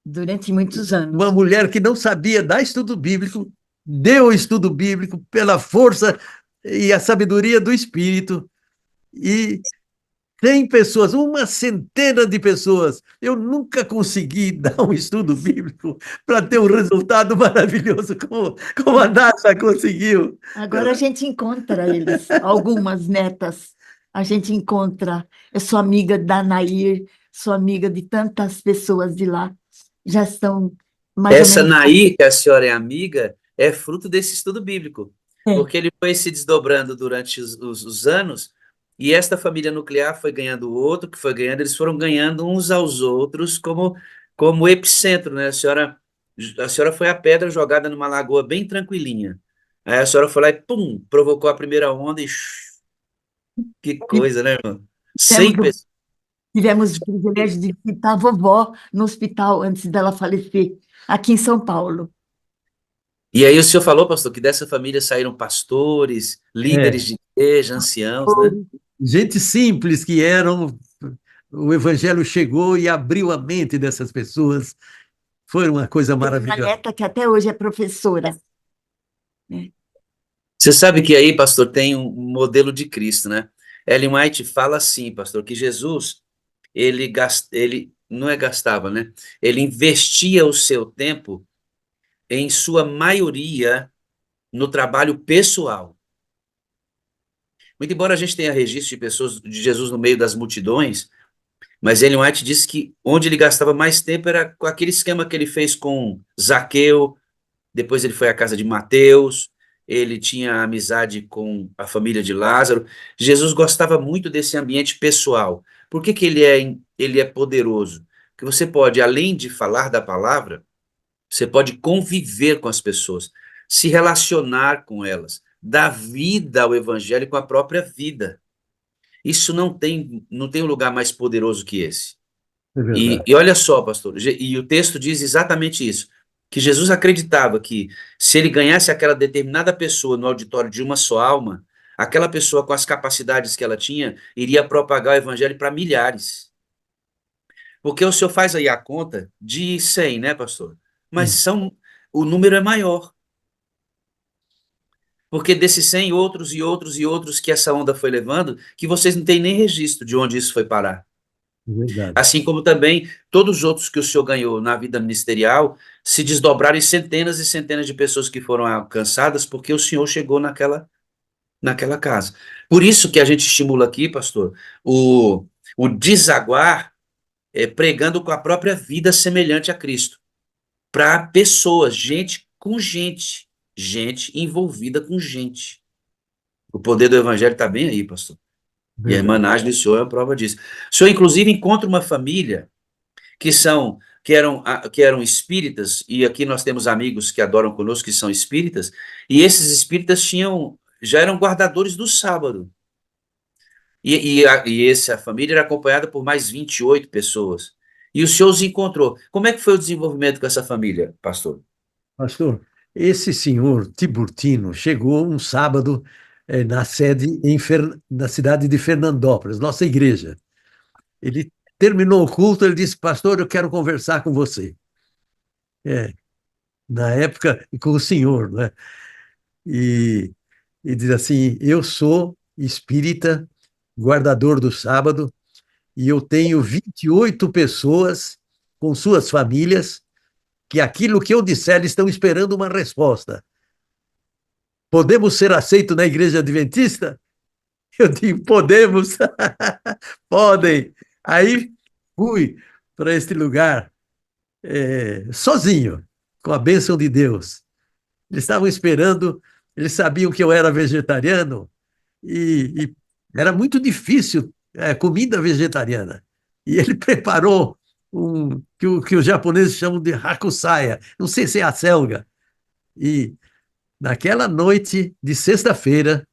Durante muitos anos. Uma mulher que não sabia dar estudo bíblico, deu estudo bíblico pela força e a sabedoria do Espírito. E 100 pessoas, uma centena de pessoas. Eu nunca consegui dar um estudo bíblico para ter um resultado maravilhoso como a Nata conseguiu. Agora a gente encontra eles, algumas netas. A gente encontra. Eu sou amiga da Nair, sou amiga de tantas pessoas de lá. Já estão mais ou Essa menos. Naí, que a senhora é amiga, é fruto desse estudo bíblico, É. porque ele foi se desdobrando durante os anos, e esta família nuclear foi ganhando o outro, que foi ganhando, eles foram ganhando uns aos outros como epicentro, né? A senhora foi a pedra jogada numa lagoa bem tranquilinha. Aí a senhora foi lá e, pum, provocou a primeira onda e que E coisa, né, irmão? temos 100 o- pessoas. tivemos o privilégio de visitar a vovó no hospital antes dela falecer, aqui em São Paulo. E aí o senhor falou, pastor, que dessa família saíram pastores, líderes É, de igreja, anciãos, né? gente simples que eram, o evangelho chegou e abriu a mente dessas pessoas. Foi uma coisa Tenho uma maravilhosa. neta que até hoje é professora, né? Você sabe que aí, pastor, tem um modelo de Cristo, né? Ellen White fala assim, pastor, que Jesus, ele não é gastava, né? Ele investia o seu tempo, em sua maioria, no trabalho pessoal. Muito embora a gente tenha registro de pessoas de Jesus no meio das multidões, mas Ellen White disse que onde ele gastava mais tempo era com aquele esquema que ele fez com Zaqueu. Depois ele foi à casa de Mateus, ele tinha amizade com a família de Lázaro. Jesus gostava muito desse ambiente pessoal. Por que que ele é poderoso? Porque você pode, além de falar da palavra, você pode conviver com as pessoas, se relacionar com elas, dar vida ao evangelho com a própria vida. Isso não tem um lugar mais poderoso que esse. É E, verdade. e olha só, pastor, e o texto diz exatamente isso, que Jesus acreditava que se ele ganhasse aquela determinada pessoa no auditório de uma só alma, aquela pessoa com as capacidades que ela tinha, iria propagar o evangelho para milhares. Porque o senhor faz aí a conta de 100, né, pastor? Mas o número é maior. Porque desses 100 outros e outros e outros que essa onda foi levando, que vocês não têm nem registro de onde isso foi parar. É verdade. Assim como também todos os outros que o senhor ganhou na vida ministerial se desdobraram em centenas e centenas de pessoas que foram alcançadas porque o senhor chegou naquela casa. Por isso que a gente estimula aqui, pastor, o desaguar pregando com a própria vida semelhante a Cristo, para pessoas, gente com gente, gente envolvida com gente. O poder do evangelho está bem aí, pastor. E a irmã Verdade. Nájila do senhor é a prova disso. O senhor, inclusive, encontra uma família que eram espíritas, e aqui nós temos amigos que adoram conosco que são espíritas, e esses espíritas já eram guardadores do sábado. E essa família era acompanhada por mais 28 pessoas. E o senhor os encontrou. Como é que foi o desenvolvimento com essa família, pastor? Pastor, esse senhor Tiburtino chegou um sábado na sede na cidade de Fernandópolis, nossa igreja. Ele terminou o culto, ele disse, pastor, eu quero conversar com você. Na época, com o senhor, né? E, e diz assim, eu sou espírita, guardador do sábado, e eu tenho 28 pessoas com suas famílias que aquilo que eu disser eles estão esperando uma resposta. Podemos ser aceitos na igreja adventista? Eu digo, podemos. Podem. Aí fui para este lugar sozinho, com a bênção de Deus. Eles estavam esperando, eles sabiam que eu era vegetariano e era muito difícil comida vegetariana. E ele preparou que os japoneses chamam de hakusaya, não sei se é a selga. E naquela noite de sexta-feira,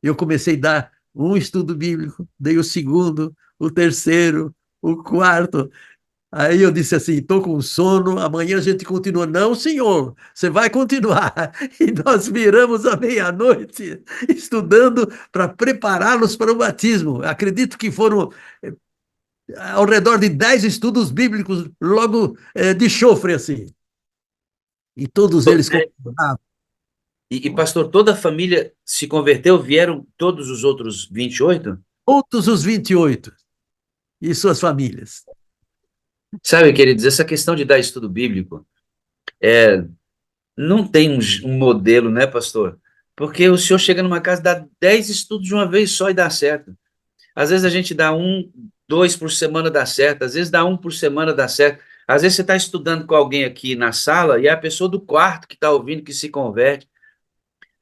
eu comecei a dar um estudo bíblico, dei o segundo, o terceiro, o quarto. Aí eu disse assim: estou com sono, amanhã a gente continua. Não, senhor, você vai continuar. E nós viramos à meia-noite estudando para prepará-los para o batismo. Acredito que foram ao redor de 10 estudos bíblicos logo de chofre, assim. E todos eles concordavam. Pastor, toda a família se converteu, vieram todos os outros 28? Todos os 28 e suas famílias. Sabe, queridos, essa questão de dar estudo bíblico não tem um modelo, né, pastor? Porque o senhor chega numa casa, dá 10 estudos de uma vez só e dá certo. Às vezes a gente dá 1, 2 por semana, dá certo. Às vezes dá 1 por semana, dá certo. Às vezes você está estudando com alguém aqui na sala e é a pessoa do quarto que está ouvindo que se converte.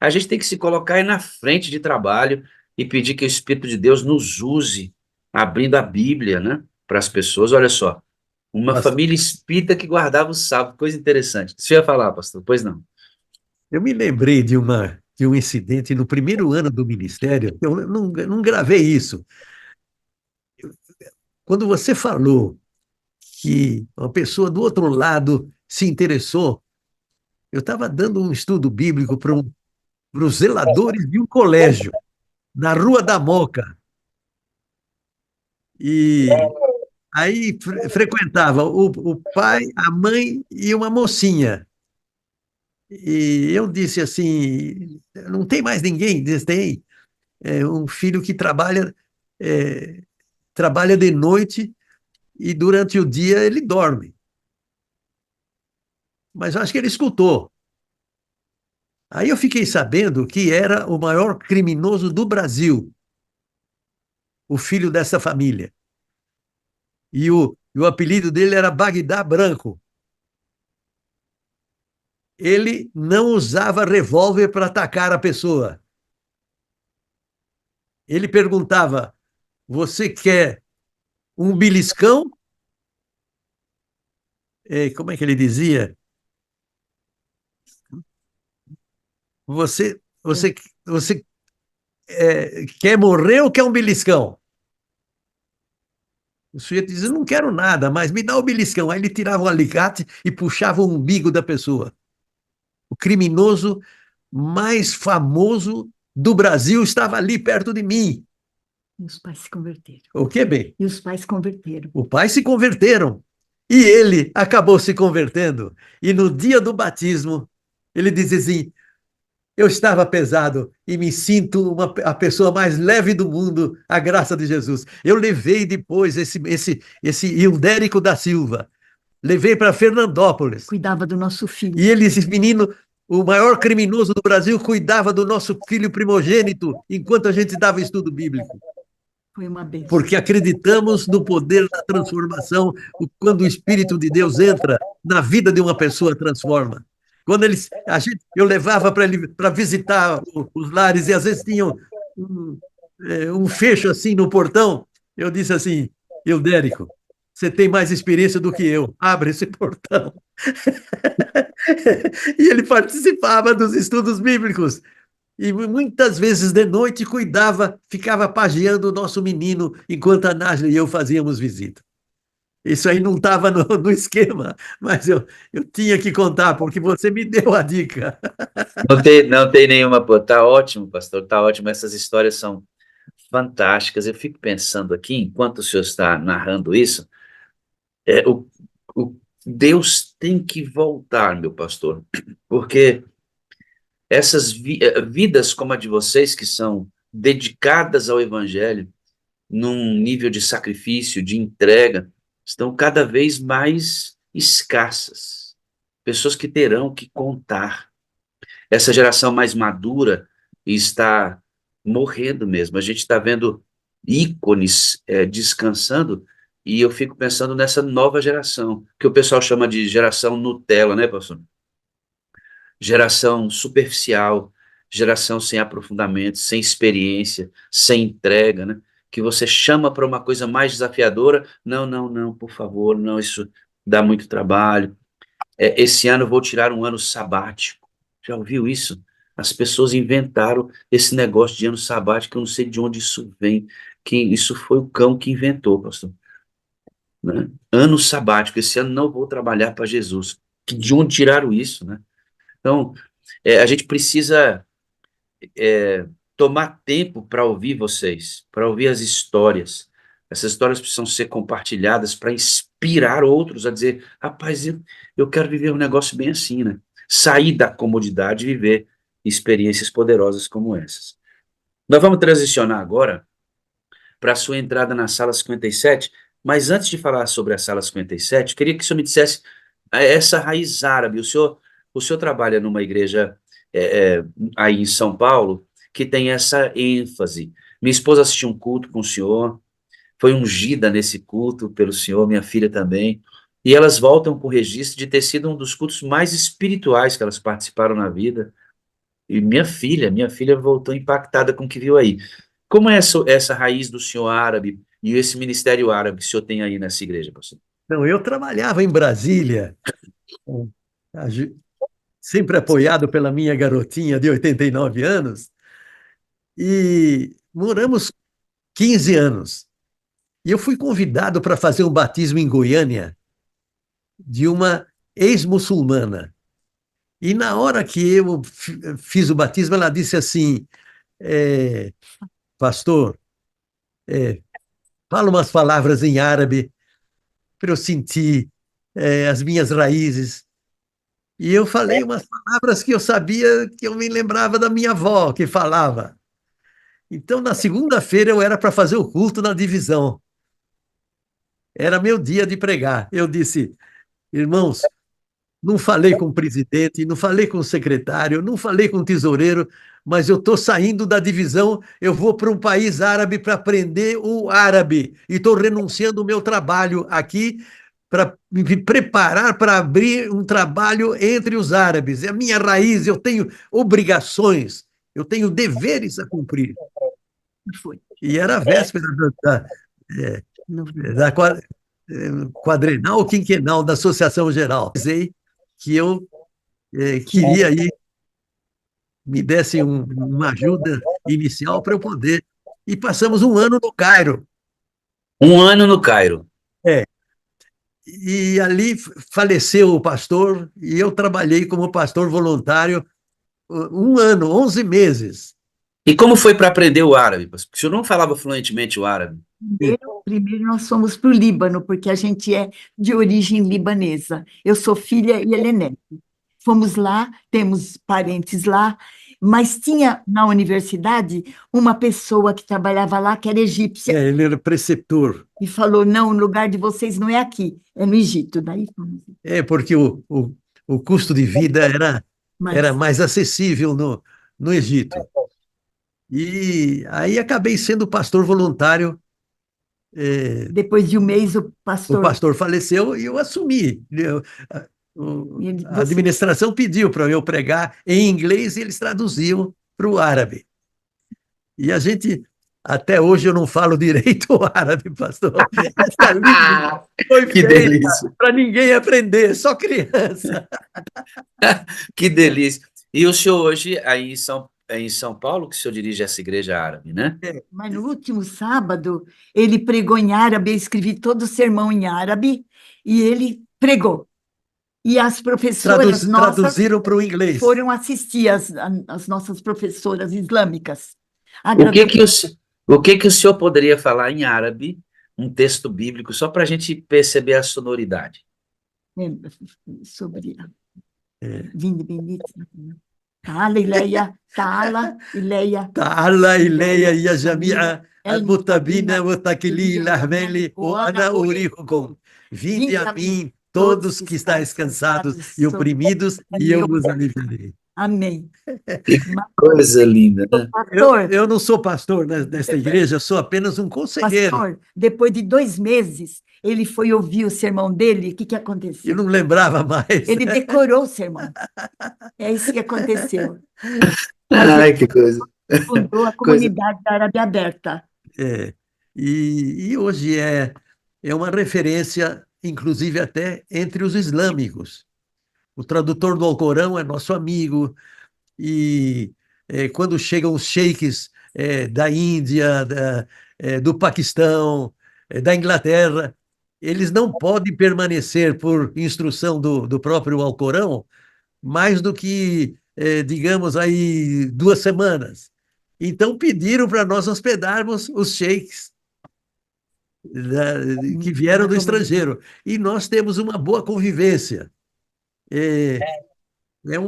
A gente tem que se colocar aí na frente de trabalho e pedir que o Espírito de Deus nos use, abrindo a Bíblia, né, para as pessoas. Olha só, uma Pastor, família espírita que guardava o sábado, coisa interessante. Você ia falar, pastor? Pois não. eu me lembrei de um incidente no primeiro ano do ministério, eu não gravei isso. Quando você falou que uma pessoa do outro lado se interessou, eu estava dando um estudo bíblico para os zeladores de um colégio, na Rua da Moca. E aí frequentava o pai, a mãe e uma mocinha. E eu disse assim: não tem mais ninguém? Diz, tem. Um filho que é, trabalha de noite e durante o dia ele dorme. Mas eu acho que ele escutou. Aí eu fiquei sabendo que era o maior criminoso do Brasil, o filho dessa família. E o apelido dele era Bagdá Branco. Ele não usava revólver para atacar a pessoa. Ele perguntava: você quer um beliscão? Como é que ele dizia? Você quer morrer ou quer um beliscão? O sujeito dizia: não quero nada, mas me dá o beliscão. Aí ele tirava um alicate e puxava o umbigo da pessoa. O criminoso mais famoso do Brasil estava ali perto de mim. E os pais se converteram. O que, bem? E os pais converteram. Os pais se converteram. E ele acabou se convertendo. E no dia do batismo, ele disse assim: eu estava pesado e me sinto a pessoa mais leve do mundo, a graça de Jesus. Eu levei depois esse Hildérico da Silva, levei para Fernandópolis. Cuidava do nosso filho. E ele, esse menino, o maior criminoso do Brasil, cuidava do nosso filho primogênito enquanto a gente dava estudo bíblico. Foi uma bênção. porque acreditamos no poder da transformação, quando o Espírito de Deus entra na vida de uma pessoa, transforma. Quando eu levava para visitar os lares e às vezes tinham um fecho assim no portão, eu disse assim, Eudérico, você tem mais experiência do que eu, abre esse portão. E ele participava dos estudos bíblicos. E muitas vezes de noite cuidava, ficava pajeando o nosso menino, enquanto a Nájila e eu fazíamos visita. Isso aí não estava no esquema, mas eu tinha que contar, porque você me deu a dica. Não tem nenhuma, pô, tá ótimo, pastor, tá ótimo, essas histórias são fantásticas. Eu fico pensando aqui, enquanto o senhor está narrando isso, o Deus tem que voltar, meu pastor, porque essas vidas como a de vocês, que são dedicadas ao Evangelho, num nível de sacrifício, de entrega, estão cada vez mais escassas. Pessoas que terão que contar. Essa geração mais madura está morrendo mesmo. A gente está vendo ícones descansando, e eu fico pensando nessa nova geração, que o pessoal chama de geração Nutella, né, pastor? Geração superficial, geração sem aprofundamento, sem experiência, sem entrega, né? Que você chama para uma coisa mais desafiadora, não, não, não, por favor, não, isso dá muito trabalho. Esse ano eu vou tirar um ano sabático. Já ouviu isso? As pessoas inventaram esse negócio de ano sabático, eu não sei de onde isso vem, que isso foi o cão que inventou, pastor. Né? Ano sabático, esse ano não vou trabalhar para Jesus. De onde tiraram isso, né? Então, a gente precisa tomar tempo para ouvir vocês, para ouvir as histórias. Essas histórias precisam ser compartilhadas para inspirar outros a dizer, rapaz, eu quero viver um negócio bem assim, né? Sair da comodidade e viver experiências poderosas como essas. Nós vamos transicionar agora para a sua entrada na sala 57, mas antes de falar sobre a sala 57, queria que o senhor me dissesse essa raiz árabe. O senhor trabalha numa igreja aí em São Paulo que tem essa ênfase. Minha esposa assistiu um culto com o senhor, foi ungida nesse culto pelo senhor, minha filha também, e elas voltam com o registro de ter sido um dos cultos mais espirituais que elas participaram na vida. E minha filha voltou impactada com o que viu aí. Como é essa raiz do senhor árabe e esse ministério árabe que o senhor tem aí nessa igreja, pastor? Não, eu trabalhava em Brasília, sempre apoiado pela minha garotinha de 89 anos, e moramos 15 anos. E eu fui convidado para fazer um batismo em Goiânia de uma ex-muçulmana. E na hora que eu fiz o batismo, ela disse assim, pastor, fala umas palavras em árabe para eu sentir as minhas raízes. E eu falei umas palavras que eu sabia, que eu me lembrava da minha avó, que falava. Então, na segunda-feira, eu era para fazer o culto na divisão. Era meu dia de pregar. Eu disse, irmãos, não falei com o presidente, não falei com o secretário, não falei com o tesoureiro, mas eu estou saindo da divisão, eu vou para um país árabe para aprender o árabe. E estou renunciando o meu trabalho aqui para me preparar para abrir um trabalho entre os árabes. É a minha raiz, eu tenho obrigações, eu tenho deveres a cumprir. E era a véspera da quadrenal ou quinquenal da Associação Geral. Dizei que eu queria ir, me dessem uma ajuda inicial para eu poder. E passamos um ano no Cairo. Um ano no Cairo. E ali faleceu o pastor, e eu trabalhei como pastor voluntário um ano, 11 meses. E como foi para aprender o árabe? Porque o senhor não falava fluentemente o árabe. Primeiro nós fomos para o Líbano, porque a gente é de origem libanesa. Eu sou filha e ele é neto. Fomos lá, temos parentes lá, mas tinha na universidade uma pessoa que trabalhava lá, que era egípcia. Ele era preceptor. E falou, não, o lugar de vocês não é aqui, é no Egito. Daí fomos. Porque o custo de vida era mais acessível no Egito. E aí acabei sendo pastor voluntário Depois de um mês, o O pastor. pastor faleceu e eu assumi. A administração pediu para eu pregar em inglês e eles traduziam para o árabe. E a gente, até hoje, eu não falo direito o árabe, pastor. Essa língua foi Que feita delícia, para ninguém aprender, só criança. que delícia. E o senhor hoje, aí em São Paulo, que o senhor dirige essa igreja árabe, né? Mas no último sábado, ele pregou em árabe, eu escrevi todo o sermão em árabe, e ele pregou. E as professoras nossas Traduziram para o inglês. foram assistir, as nossas professoras islâmicas. O que que o senhor poderia falar em árabe, um texto bíblico, só para a gente perceber a sonoridade? Sobre Vinde bendito. Ta'ala ilayya, ta'ala ilayya. تعالى إلي يا جميع المتقين والتكلين الأهمال وأنا أريكم. Vinde a mim, todos que estáis cansados e oprimidos, e eu vos aliviarei. Amém. Que coisa linda, né? Pastor, Eu não sou pastor nesta igreja, eu sou apenas um conselheiro. pastor, depois de 2 meses, ele foi ouvir o sermão dele, o que Eu aconteceu? não lembrava mais. Ele decorou o sermão. É isso que aconteceu. Ai, que coisa. Fundou a Coisa. comunidade árabe aberta. É, e hoje é uma referência, inclusive até entre os islâmicos. O tradutor do Alcorão é nosso amigo, e quando chegam os sheiks da Índia, do Paquistão, da Inglaterra, eles não podem permanecer, por instrução do próprio Alcorão, mais do que, digamos, aí 2 semanas. Então pediram para nós hospedarmos os sheiks que vieram do estrangeiro. E nós temos uma boa convivência. É, é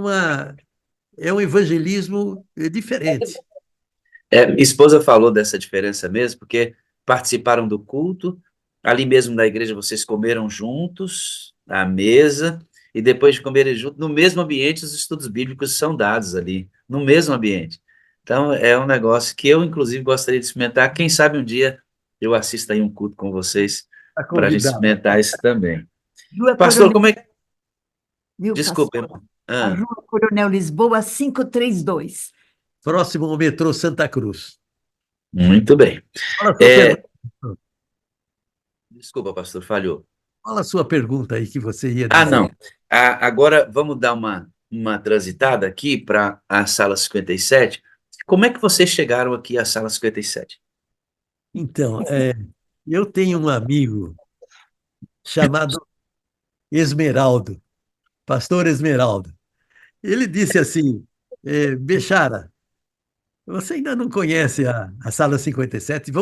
um evangelismo diferente. Minha esposa falou dessa diferença mesmo, porque participaram do culto, ali mesmo na igreja vocês comeram juntos, à mesa, e depois de comerem juntos, no mesmo ambiente, os estudos bíblicos são dados ali, no mesmo ambiente. Então, é um negócio que eu, inclusive, gostaria de experimentar. Quem sabe um dia eu assisto aí um culto com vocês, Está para a gente convidado. experimentar isso também. Rua Pastor, Coronel, como é que... viu, Desculpa, pastor? irmão. A Rua Coronel Lisboa 532. Próximo ao metrô Santa Cruz. Muito bem. Fala a sua pergunta. Desculpa, pastor, falhou. Fala a sua pergunta aí que você ia Ah, dizer. não. Agora vamos dar uma transitada aqui para a sala 57. Como é que vocês chegaram aqui à sala 57? Então, eu tenho um amigo chamado Esmeraldo, pastor Esmeraldo. Ele disse assim, Bechara, você ainda não conhece a sala 57?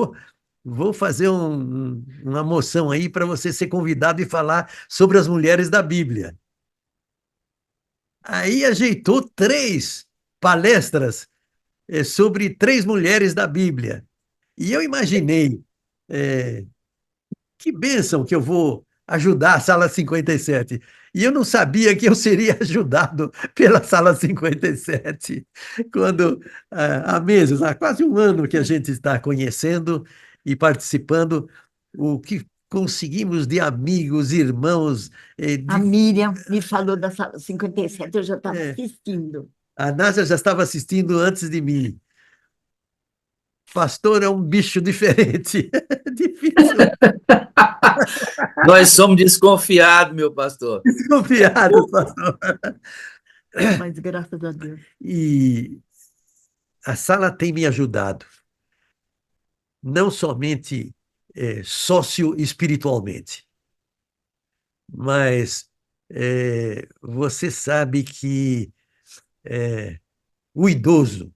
Vou fazer uma moção aí para você ser convidado e falar sobre as mulheres da Bíblia. Aí ajeitou 3 palestras sobre 3 mulheres da Bíblia. E eu imaginei, que bênção que eu vou ajudar a sala 57. E eu não sabia que eu seria ajudado pela sala 57, quando há meses, há quase um ano que a gente está conhecendo e participando, o que conseguimos de amigos, irmãos. A Miriam me falou da sala 57, eu já estava assistindo. A Nádia já estava assistindo antes de mim. Pastor é um bicho diferente. Difícil. Nós somos desconfiados, meu pastor. Desconfiado, pastor. Mas graças a Deus. E a sala tem me ajudado, não somente sócio-espiritualmente, mas você sabe que o idoso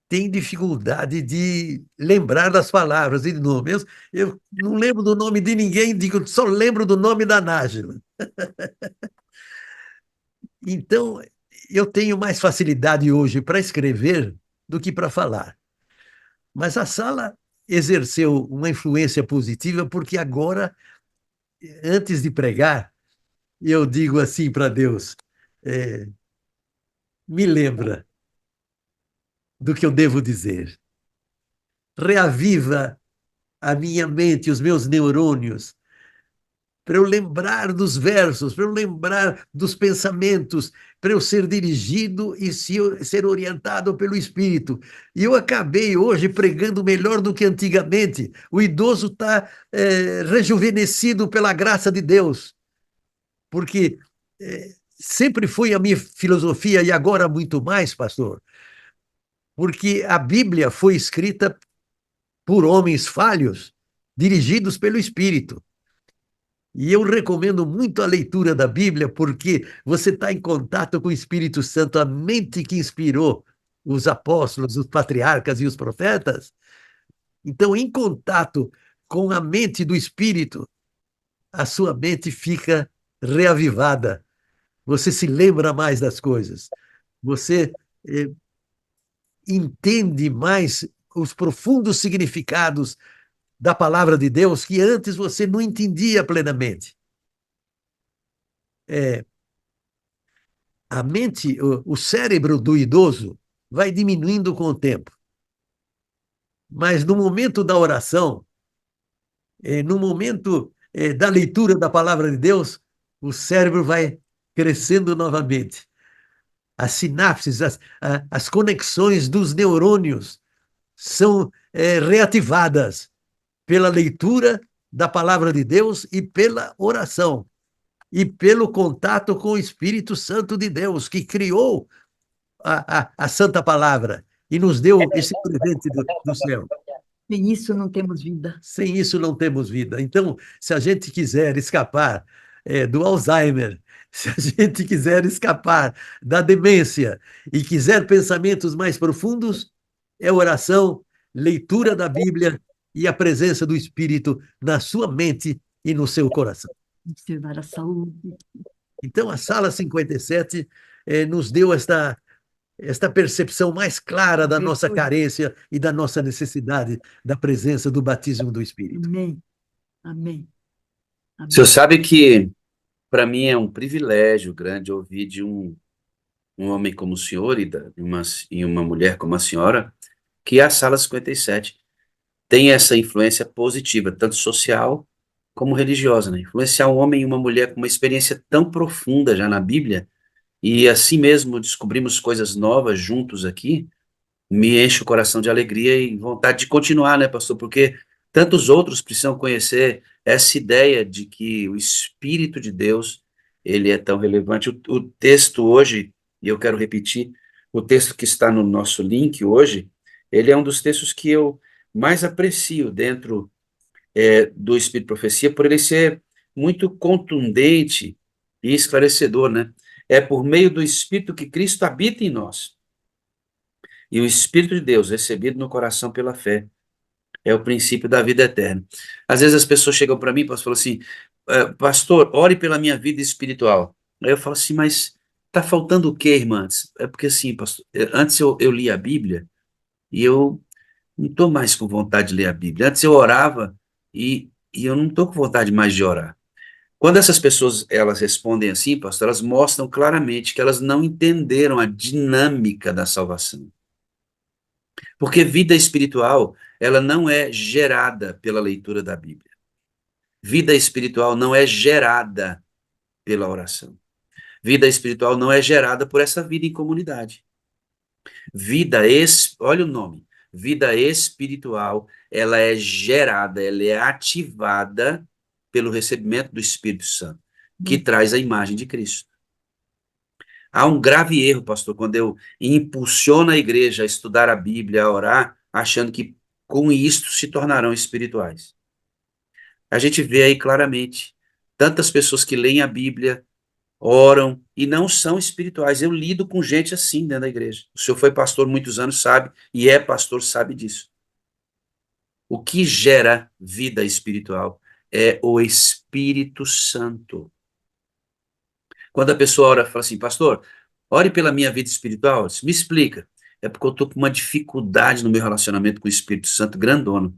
tem dificuldade de lembrar das palavras e de nomes. Eu não lembro do nome de ninguém, digo, só lembro do nome da Nájila. Então, eu tenho mais facilidade hoje para escrever do que para falar. Mas a sala exerceu uma influência positiva, porque agora, antes de pregar, eu digo assim para Deus: me lembra do que eu devo dizer, reaviva a minha mente, os meus neurônios, para eu lembrar dos versos, para eu lembrar dos pensamentos, para eu ser dirigido e ser orientado pelo Espírito. E eu acabei hoje pregando melhor do que antigamente. O idoso está rejuvenescido pela graça de Deus, porque sempre foi a minha filosofia, e agora muito mais, pastor, porque a Bíblia foi escrita por homens falhos, dirigidos pelo Espírito. E eu recomendo muito a leitura da Bíblia, porque você está em contato com o Espírito Santo, a mente que inspirou os apóstolos, os patriarcas e os profetas. Então, em contato com a mente do Espírito, a sua mente fica reavivada. Você se lembra mais das coisas. Você entende mais os profundos significados da palavra de Deus que antes você não entendia plenamente. A mente, o cérebro do idoso vai diminuindo com o tempo. Mas no momento da oração, no momento da leitura da palavra de Deus, o cérebro vai crescendo novamente. As sinapses, as conexões dos neurônios são reativadas pela leitura da palavra de Deus e pela oração, e pelo contato com o Espírito Santo de Deus, que criou a Santa Palavra e nos deu esse presente do céu. Sem isso não temos vida. Sem isso não temos vida. Então, se a gente quiser escapar do Alzheimer, se a gente quiser escapar da demência e quiser pensamentos mais profundos, é oração, leitura da Bíblia e a presença do Espírito na sua mente e no seu coração. Observar a saúde. Então, a Sala 57 nos deu esta percepção mais clara da nossa carência e da nossa necessidade da presença do batismo do Espírito. Amém. Amém. Amém. O senhor sabe que, para mim, é um privilégio grande ouvir de um homem como o senhor e uma mulher como a senhora, que a Sala 57 tem essa influência positiva, tanto social como religiosa, né? Influenciar um homem e uma mulher com uma experiência tão profunda já na Bíblia, e assim mesmo descobrimos coisas novas juntos aqui, me enche o coração de alegria e vontade de continuar, né, pastor? Porque tantos outros precisam conhecer essa ideia de que o Espírito de Deus, ele é tão relevante. O texto hoje, e eu quero repetir, o texto que está no nosso link hoje, ele é um dos textos que eu mais aprecio dentro do Espírito de Profecia, por ele ser muito contundente e esclarecedor, né? É por meio do Espírito que Cristo habita em nós. E o Espírito de Deus, recebido no coração pela fé, é o princípio da vida eterna. Às vezes as pessoas chegam para mim e falam assim, pastor, ore pela minha vida espiritual. Aí eu falo assim, mas está faltando o quê, irmã? É porque assim, pastor, antes eu lia a Bíblia e eu não estou mais com vontade de ler a Bíblia. Antes eu orava e eu não estou com vontade mais de orar. Quando essas pessoas elas respondem assim, pastor, elas mostram claramente que elas não entenderam a dinâmica da salvação. Porque vida espiritual, ela não é gerada pela leitura da Bíblia. Vida espiritual não é gerada pela oração. Vida espiritual não é gerada por essa vida em comunidade. Olha o nome, vida espiritual, ela é gerada, ela é ativada pelo recebimento do Espírito Santo, que traz a imagem de Cristo. Há um grave erro, pastor, quando eu impulsiono a igreja a estudar a Bíblia, a orar, achando que com isto se tornarão espirituais. A gente vê aí claramente tantas pessoas que leem a Bíblia, oram e não são espirituais. Eu lido com gente assim dentro da igreja. O senhor foi pastor muitos anos, sabe, e é pastor, sabe disso. O que gera vida espiritual é o Espírito Santo. Quando a pessoa ora, fala assim, pastor, ore pela minha vida espiritual, me explica. É porque eu estou com uma dificuldade no meu relacionamento com o Espírito Santo grandona.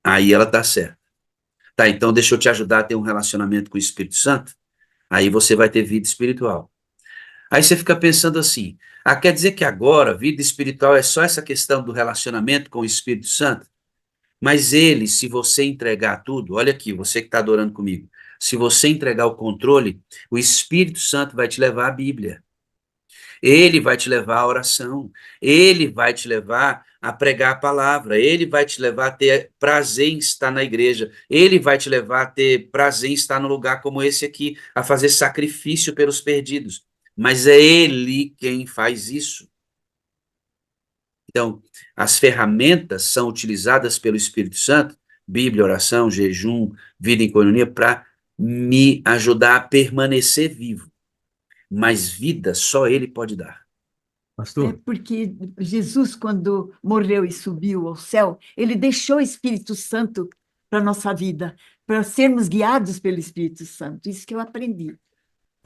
Aí ela está certa. Tá, então deixa eu te ajudar a ter um relacionamento com o Espírito Santo. Aí você vai ter vida espiritual. Aí você fica pensando assim, quer dizer que agora vida espiritual é só essa questão do relacionamento com o Espírito Santo? Mas ele, se você entregar tudo, olha aqui, você que está adorando comigo, se você entregar o controle, o Espírito Santo vai te levar à Bíblia. Ele vai te levar à oração, ele vai te levar a pregar a palavra, ele vai te levar a ter prazer em estar na igreja, ele vai te levar a ter prazer em estar num lugar como esse aqui, a fazer sacrifício pelos perdidos. Mas é ele quem faz isso. Então, as ferramentas são utilizadas pelo Espírito Santo, Bíblia, oração, jejum, vida em coinonia, para me ajudar a permanecer vivo. Mas vida só ele pode dar. Pastor, Porque Jesus, quando morreu e subiu ao céu, ele deixou o Espírito Santo para a nossa vida, para sermos guiados pelo Espírito Santo. Isso que eu aprendi.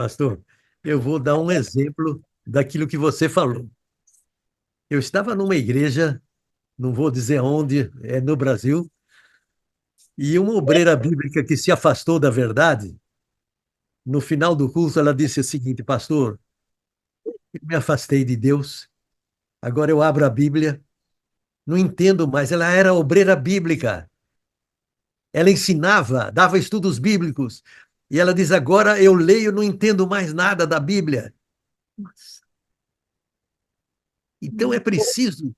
pastor, eu vou dar um exemplo daquilo que você falou. Eu estava numa igreja, não vou dizer onde, é no Brasil, e uma obreira bíblica que se afastou da verdade, no final do curso, ela disse o seguinte: pastor, eu me afastei de Deus, agora eu abro a Bíblia, não entendo mais. Ela era obreira bíblica, ela ensinava, dava estudos bíblicos, e ela diz: agora eu leio, não entendo mais nada da Bíblia. Nossa. Então é preciso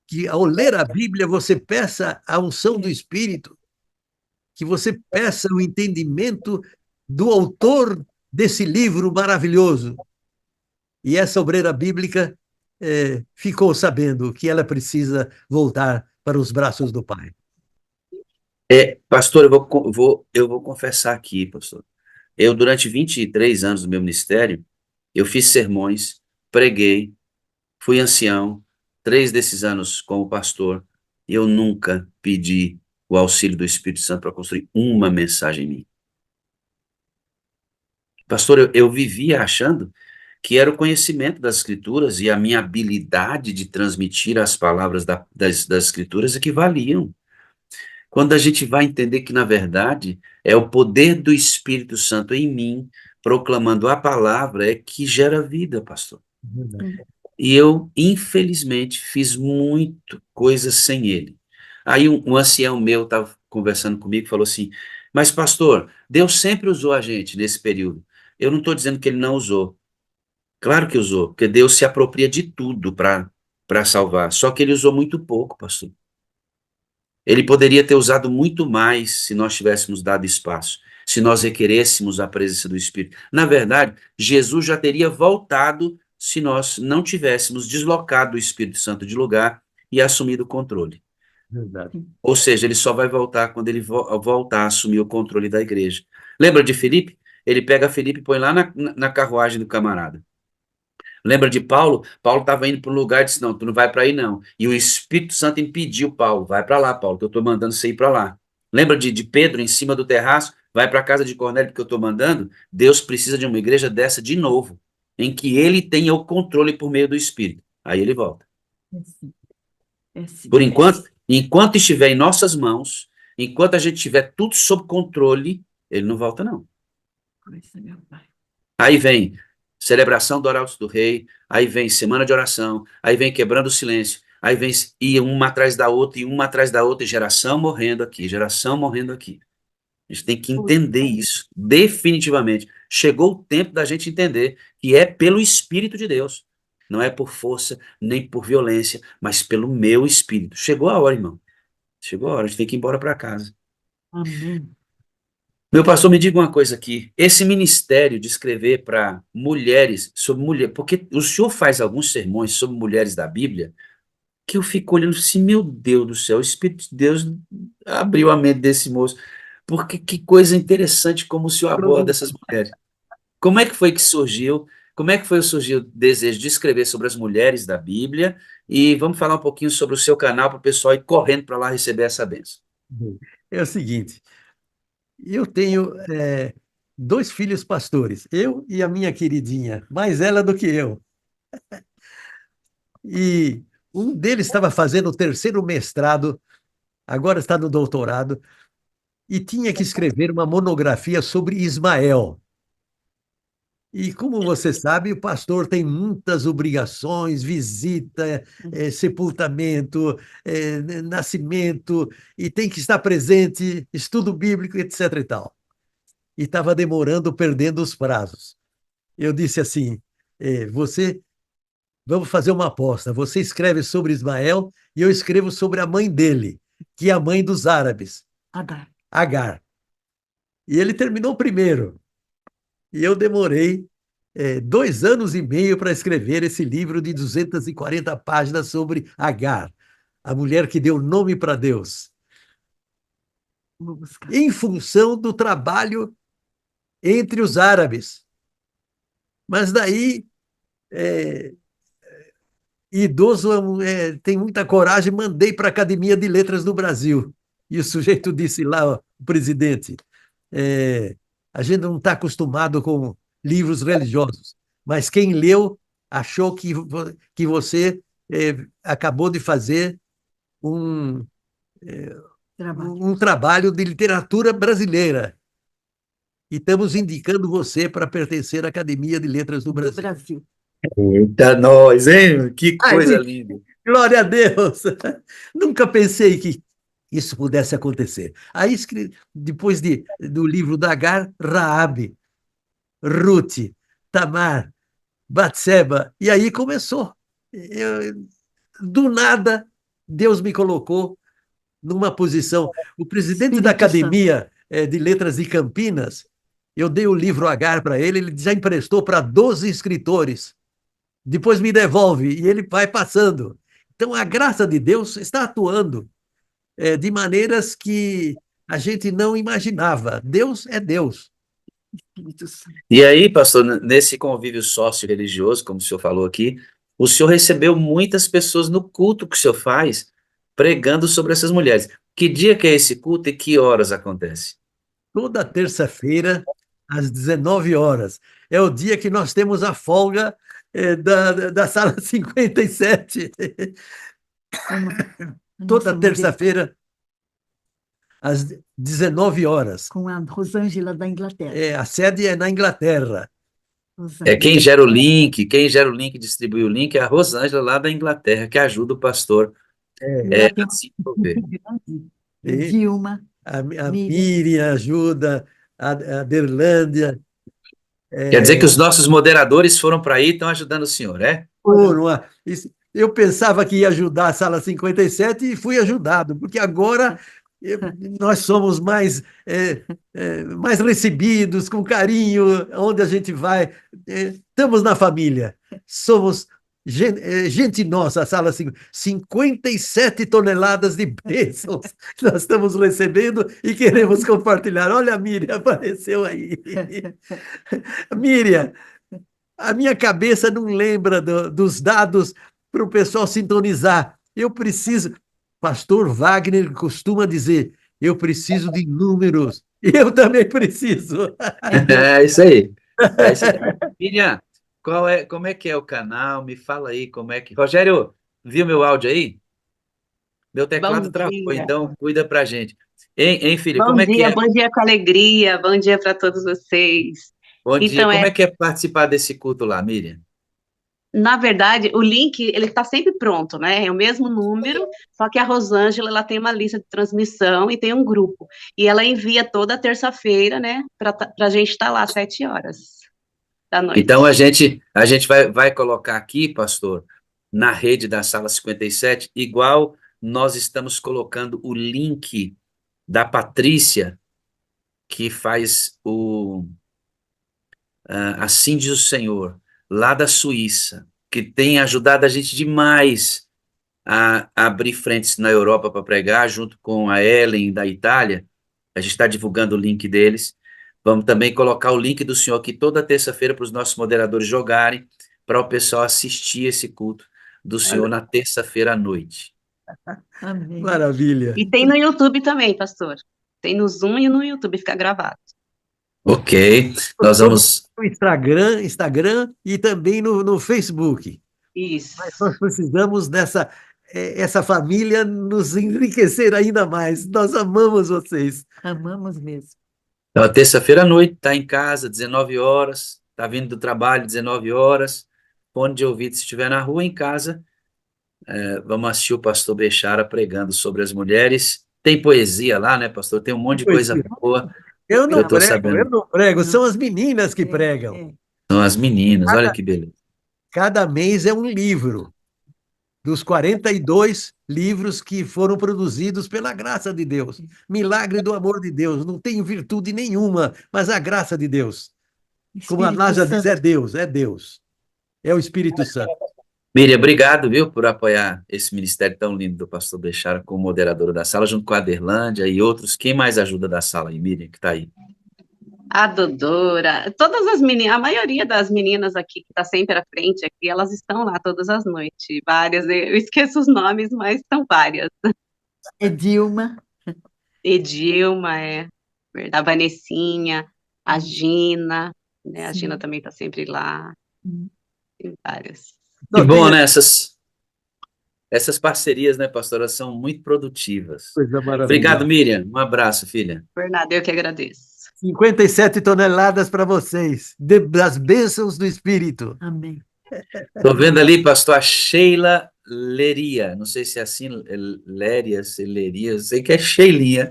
que, ao ler a Bíblia, você peça a unção do Espírito, que você peça o entendimento do autor desse livro maravilhoso. E essa obreira bíblica ficou sabendo que ela precisa voltar para os braços do Pai. Pastor, eu vou confessar aqui, pastor. Eu, durante 23 anos do meu ministério, eu fiz sermões, preguei, fui ancião, 3 desses anos como pastor, e eu nunca pedi o auxílio do Espírito Santo para construir uma mensagem em mim. Pastor, eu vivia achando que era o conhecimento das Escrituras e a minha habilidade de transmitir as palavras das Escrituras que valiam. Quando a gente vai entender que, na verdade, é o poder do Espírito Santo em mim, proclamando a palavra, é que gera vida, pastor. E eu, infelizmente, fiz muito coisas sem ele. Aí um ancião meu estava conversando comigo e falou assim: mas, pastor, Deus sempre usou a gente nesse período. Eu não estou dizendo que ele não usou. Claro que usou, porque Deus se apropria de tudo para salvar. Só que ele usou muito pouco, pastor. Ele poderia ter usado muito mais se nós tivéssemos dado espaço, se nós requerêssemos a presença do Espírito. Na verdade, Jesus já teria voltado se nós não tivéssemos deslocado o Espírito Santo de lugar e assumido o controle. Verdade. Ou seja, ele só vai voltar quando ele voltar a assumir o controle da igreja. Lembra de Filipe? Ele pega Filipe e põe lá na carruagem do camarada. Lembra de Paulo? Paulo estava indo para um lugar e disse: não, tu não vai para aí não. E o Espírito Santo impediu Paulo: vai para lá, Paulo, que eu estou mandando você ir para lá. Lembra de Pedro em cima do terraço? Vai para a casa de Cornélio, que eu estou mandando? Deus precisa de uma igreja dessa de novo, em que ele tenha o controle por meio do Espírito. Aí ele volta. É sim. É sim. Por enquanto estiver em nossas mãos, enquanto a gente tiver tudo sob controle, ele não volta, não. Coisa, meu pai. Aí vem celebração do Arautos do Rei, aí vem semana de oração, aí vem quebrando o silêncio, aí vem e uma atrás da outra, e uma atrás da outra, e geração morrendo aqui, geração morrendo aqui. A gente tem que entender isso, definitivamente. Chegou o tempo da gente entender que é pelo Espírito de Deus. Não é por força, nem por violência, mas pelo meu Espírito. Chegou a hora, irmão. Chegou a hora, a gente tem que ir embora para casa. Amém. Meu pastor, me diga uma coisa aqui. Esse ministério de escrever para mulheres, sobre mulher, porque o senhor faz alguns sermões sobre mulheres da Bíblia, que eu fico olhando assim, meu Deus do céu, o Espírito de Deus abriu a mente desse moço. Porque que coisa interessante como o senhor aborda essas mulheres. Como é que foi que surgiu? Como é que foi que surgiu o desejo de escrever sobre as mulheres da Bíblia? E vamos falar um pouquinho sobre o seu canal para o pessoal ir correndo para lá receber essa bênção. É o seguinte, eu tenho 2 filhos pastores, eu e a minha queridinha, mais ela do que eu. E um deles estava fazendo o terceiro mestrado, agora está no doutorado, e tinha que escrever uma monografia sobre Ismael. E como você sabe, o pastor tem muitas obrigações, visita, sepultamento, nascimento, e tem que estar presente, estudo bíblico, etc. e tal. E estava demorando, perdendo os prazos. Eu disse assim: você, vamos fazer uma aposta. Você escreve sobre Ismael e eu escrevo sobre a mãe dele, que é a mãe dos árabes, Agar. Agar. E ele terminou primeiro. E eu demorei 2 anos e meio para escrever esse livro de 240 páginas sobre Agar, a mulher que deu nome para Deus, Vou buscar. em função do trabalho entre os árabes. Mas daí, idoso tem muita coragem, mandei para a Academia de Letras do Brasil. E o sujeito disse lá, ó, o presidente, a gente não está acostumado com livros religiosos, mas quem leu achou que você acabou de fazer um, Trabalho. um trabalho de literatura brasileira. E estamos indicando você para pertencer à Academia de Letras do Do Brasil. Brasil. Eita, nós, hein? Que Ai, coisa linda. glória a Deus! Nunca pensei que isso pudesse acontecer. Aí, depois do livro da Agar, Raabe, Ruth, Tamar, Batseba, e aí começou. Do nada, Deus me colocou numa posição. O presidente da Espírito Santo. Academia de Letras de Campinas, eu dei o livro Agar para ele já emprestou para 12 escritores. Depois me devolve e ele vai passando. Então, a graça de Deus está atuando de maneiras que a gente não imaginava. Deus é Deus. Espírito Santo. E aí, pastor, nesse convívio sócio-religioso, como o senhor falou aqui, o senhor recebeu muitas pessoas no culto que o senhor faz, pregando sobre essas mulheres. Que dia que é esse culto e que horas acontece? Toda terça-feira, às 19 horas. É o dia que nós temos a folga da sala 57. Toda Nossa, terça-feira, às 19 horas. com a Rosângela da Inglaterra. A sede é na Inglaterra. É quem gera o link, distribui o link é a Rosângela lá da Inglaterra, que ajuda o pastor Ela tem a se envolver. E Dilma, a Miriam. Miriam ajuda, a Derlândia. Quer dizer que os nossos moderadores foram para aí e estão ajudando o senhor, é? Eu pensava que ia ajudar a sala 57 e fui ajudado, porque agora nós somos mais recebidos, com carinho, onde a gente vai. Estamos na família, somos gente nossa, a sala 57 toneladas de bênçãos que nós estamos recebendo e queremos compartilhar. Olha, a Miriam apareceu aí. Miriam, a minha cabeça não lembra dos dados para o pessoal sintonizar. Eu preciso. Pastor Wagner costuma dizer: eu preciso de números. Eu também preciso. É isso aí. É isso aí. Miriam, como é que é o canal? Me fala aí como é que. Rogério, viu meu áudio aí? Meu teclado Bom travou, dia. então cuida pra gente. Hein, filho, como é que é? Bom dia com alegria, bom dia para todos vocês. Bom dia, Então, como é que é participar desse culto lá, Miriam? na verdade, o link, ele está sempre pronto, né? É o mesmo número, só que a Rosângela, ela tem uma lista de transmissão e tem um grupo. E ela envia toda terça-feira, né, para a gente estar lá às 7 horas da noite. Então a gente vai colocar aqui, pastor, na rede da Sala 57, igual nós estamos colocando o link da Patrícia, que faz Assim diz o Senhor, lá da Suíça, que tem ajudado a gente demais a abrir frentes na Europa para pregar, junto com a Ellen da Itália. A gente está divulgando o link deles. Vamos também colocar o link do senhor aqui toda terça-feira para os nossos moderadores jogarem, para o pessoal assistir esse culto do senhor na terça-feira à noite. Amém. Maravilha. E tem no YouTube também, pastor. Tem no Zoom e no YouTube, fica gravado. Ok, nós vamos. No Instagram e também no Facebook. Isso. Mas nós precisamos essa família nos enriquecer ainda mais. Nós amamos vocês. Amamos mesmo. Então, terça-feira à noite, está em casa, 19 horas. está vindo do trabalho 19 horas, fone de ouvido se estiver na rua, em casa, vamos assistir o pastor Bechara pregando sobre as mulheres. Tem poesia lá, né, pastor? Tem um monte de coisa boa Eu que eu não estou prego, sabendo. eu não prego, são as meninas que pregam. São as meninas, olha que beleza. Cada mês é um livro, dos 42 livros que foram produzidos pela graça de Deus. Milagre do amor de Deus. Não tenho virtude nenhuma, mas a graça de Deus. Como a Nádia diz, é Deus, é Deus. É o Espírito Santo. Miriam, obrigado, viu, por apoiar esse ministério tão lindo do pastor Bechara como moderadora da sala, junto com a Aderlândia e outros. Quem mais ajuda da sala aí, Miriam, que está aí? A Dodora, todas as meninas, a maioria das meninas aqui que está sempre à frente aqui, elas estão lá todas as noites, várias, eu esqueço os nomes, mas são várias. Edilma. Edilma, a Vanessinha, a Gina, né? A Sim. Gina também está sempre lá, tem várias. Que bom, né? Essas parcerias, né, pastora, são muito produtivas. Coisa maravilhosa. Obrigado, Miriam. Um abraço, filha. Bernardo, eu que agradeço. 57 toneladas para vocês, das bênçãos do Espírito. Amém. Estou vendo ali, pastor, a Sheila Leria. Não sei se é assim, Léria, Leria, sei que é Sheilinha.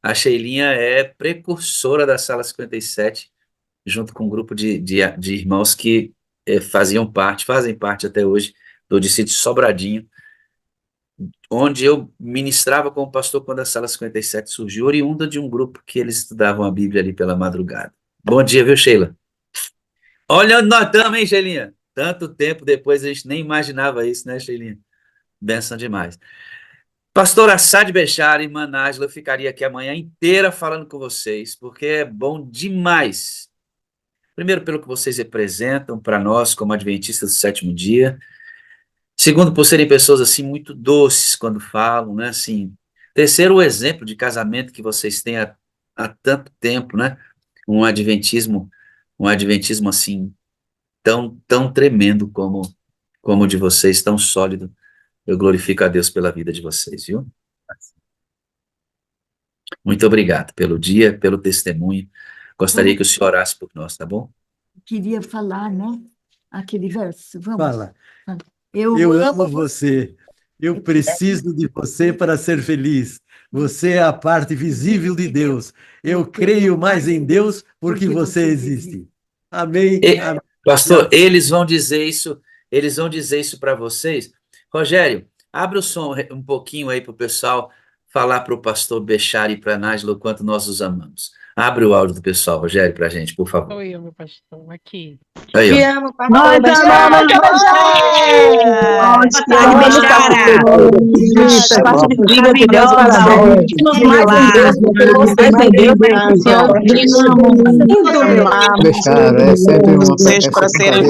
A Sheilinha é precursora da Sala 57, junto com um grupo de irmãos que fazem parte até hoje, do Distrito Sobradinho, onde eu ministrava como pastor quando a Sala 57 surgiu, oriunda de um grupo que eles estudavam a Bíblia ali pela madrugada. Bom dia, viu, Sheila? Olha onde nós estamos, hein, Sheilinha? Tanto tempo depois a gente nem imaginava isso, né, Sheilinha? Benção demais. Pastor Assad Bechara e irmã Nájila, eu ficaria aqui a manhã inteira falando com vocês, porque é bom demais. Primeiro, pelo que vocês representam para nós como adventistas do sétimo dia. Segundo, por serem pessoas assim muito doces quando falam, né? Assim. Terceiro, o exemplo de casamento que vocês têm há tanto tempo, né? Um adventismo assim tão tremendo como o de vocês, tão sólido. Eu glorifico a Deus pela vida de vocês, viu? Muito obrigado pelo dia, pelo testemunho. Gostaria que o senhor orasse por nós, tá bom? Queria falar, né? Aquele verso. Vamos. Fala. Eu amo você. Eu preciso de você para ser feliz. Você é a parte visível de Deus. Eu creio mais em Deus porque você existe. Amém. Amém. Pastor, eles vão dizer isso para vocês. Rogério, abre o som um pouquinho aí para o pessoal falar para o pastor Bechara e para a Nájila o quanto nós os amamos. Abre o áudio do pessoal, Rogério, para a gente, por favor. Oi, meu pastor, aqui. Aí, ó. Te amo, pastor. Nós amamos, Bechara, é sempre uma peça para serem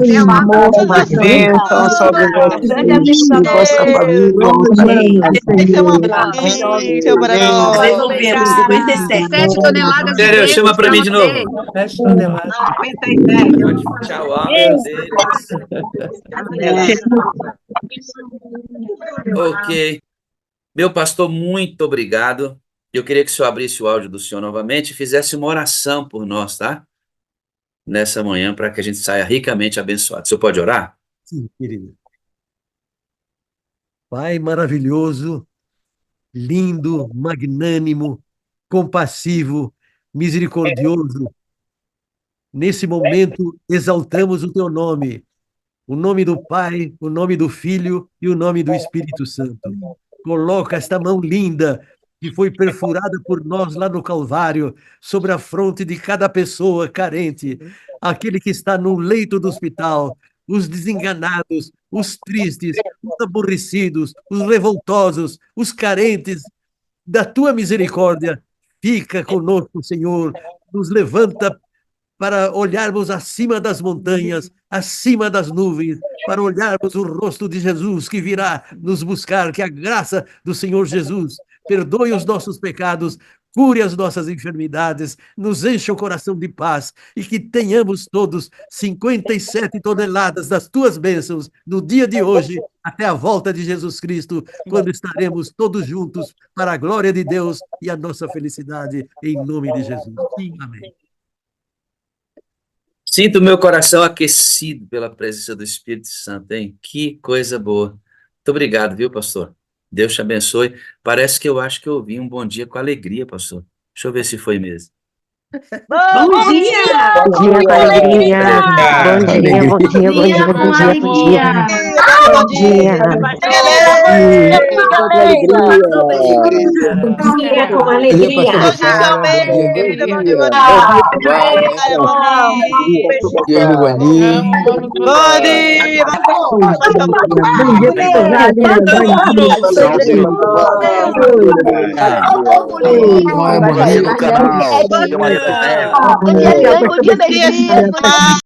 você é um amor, bênção sobre vossa família. Esse é um abraço. Resolvemos, 57 toneladas. Sério, chama para mim de novo. 57. Tchau, Ok. Meu pastor, muito obrigado. Eu queria que o senhor abrisse o áudio do senhor novamente e fizesse uma oração por nós, tá? Nessa manhã, para que a gente saia ricamente abençoado. O senhor pode orar? Sim, querido. Pai maravilhoso, lindo, magnânimo, compassivo, misericordioso, nesse momento exaltamos o teu nome, o nome do Pai, o nome do Filho e o nome do Espírito Santo. Coloca esta mão linda que foi perfurada por nós lá no Calvário, sobre a fronte de cada pessoa carente, aquele que está no leito do hospital, os desenganados, os tristes, os aborrecidos, os revoltosos, os carentes, da tua misericórdia, fica conosco, Senhor, nos levanta para olharmos acima das montanhas, acima das nuvens, para olharmos o rosto de Jesus que virá nos buscar, que a graça do Senhor Jesus perdoe os nossos pecados, cure as nossas enfermidades, nos encha o coração de paz e que tenhamos todos 57 toneladas das tuas bênçãos no dia de hoje, até a volta de Jesus Cristo, quando estaremos todos juntos para a glória de Deus e a nossa felicidade, em nome de Jesus. Sim, amém. Sinto o meu coração aquecido pela presença do Espírito Santo, hein? Que coisa boa. Muito obrigado, viu, pastor? Deus te abençoe. Parece que eu acho que eu ouvi um bom dia com alegria, pastor. Deixa eu ver se foi mesmo. Bom dia! Bom dia com alegria. Bom dia, bom dia, bom dia, bom dia, bom dia. Bom dia. Bom dia com alegria. Bom dia, Maria do Canal. Bom dia, Maria do Canal. Bom dia,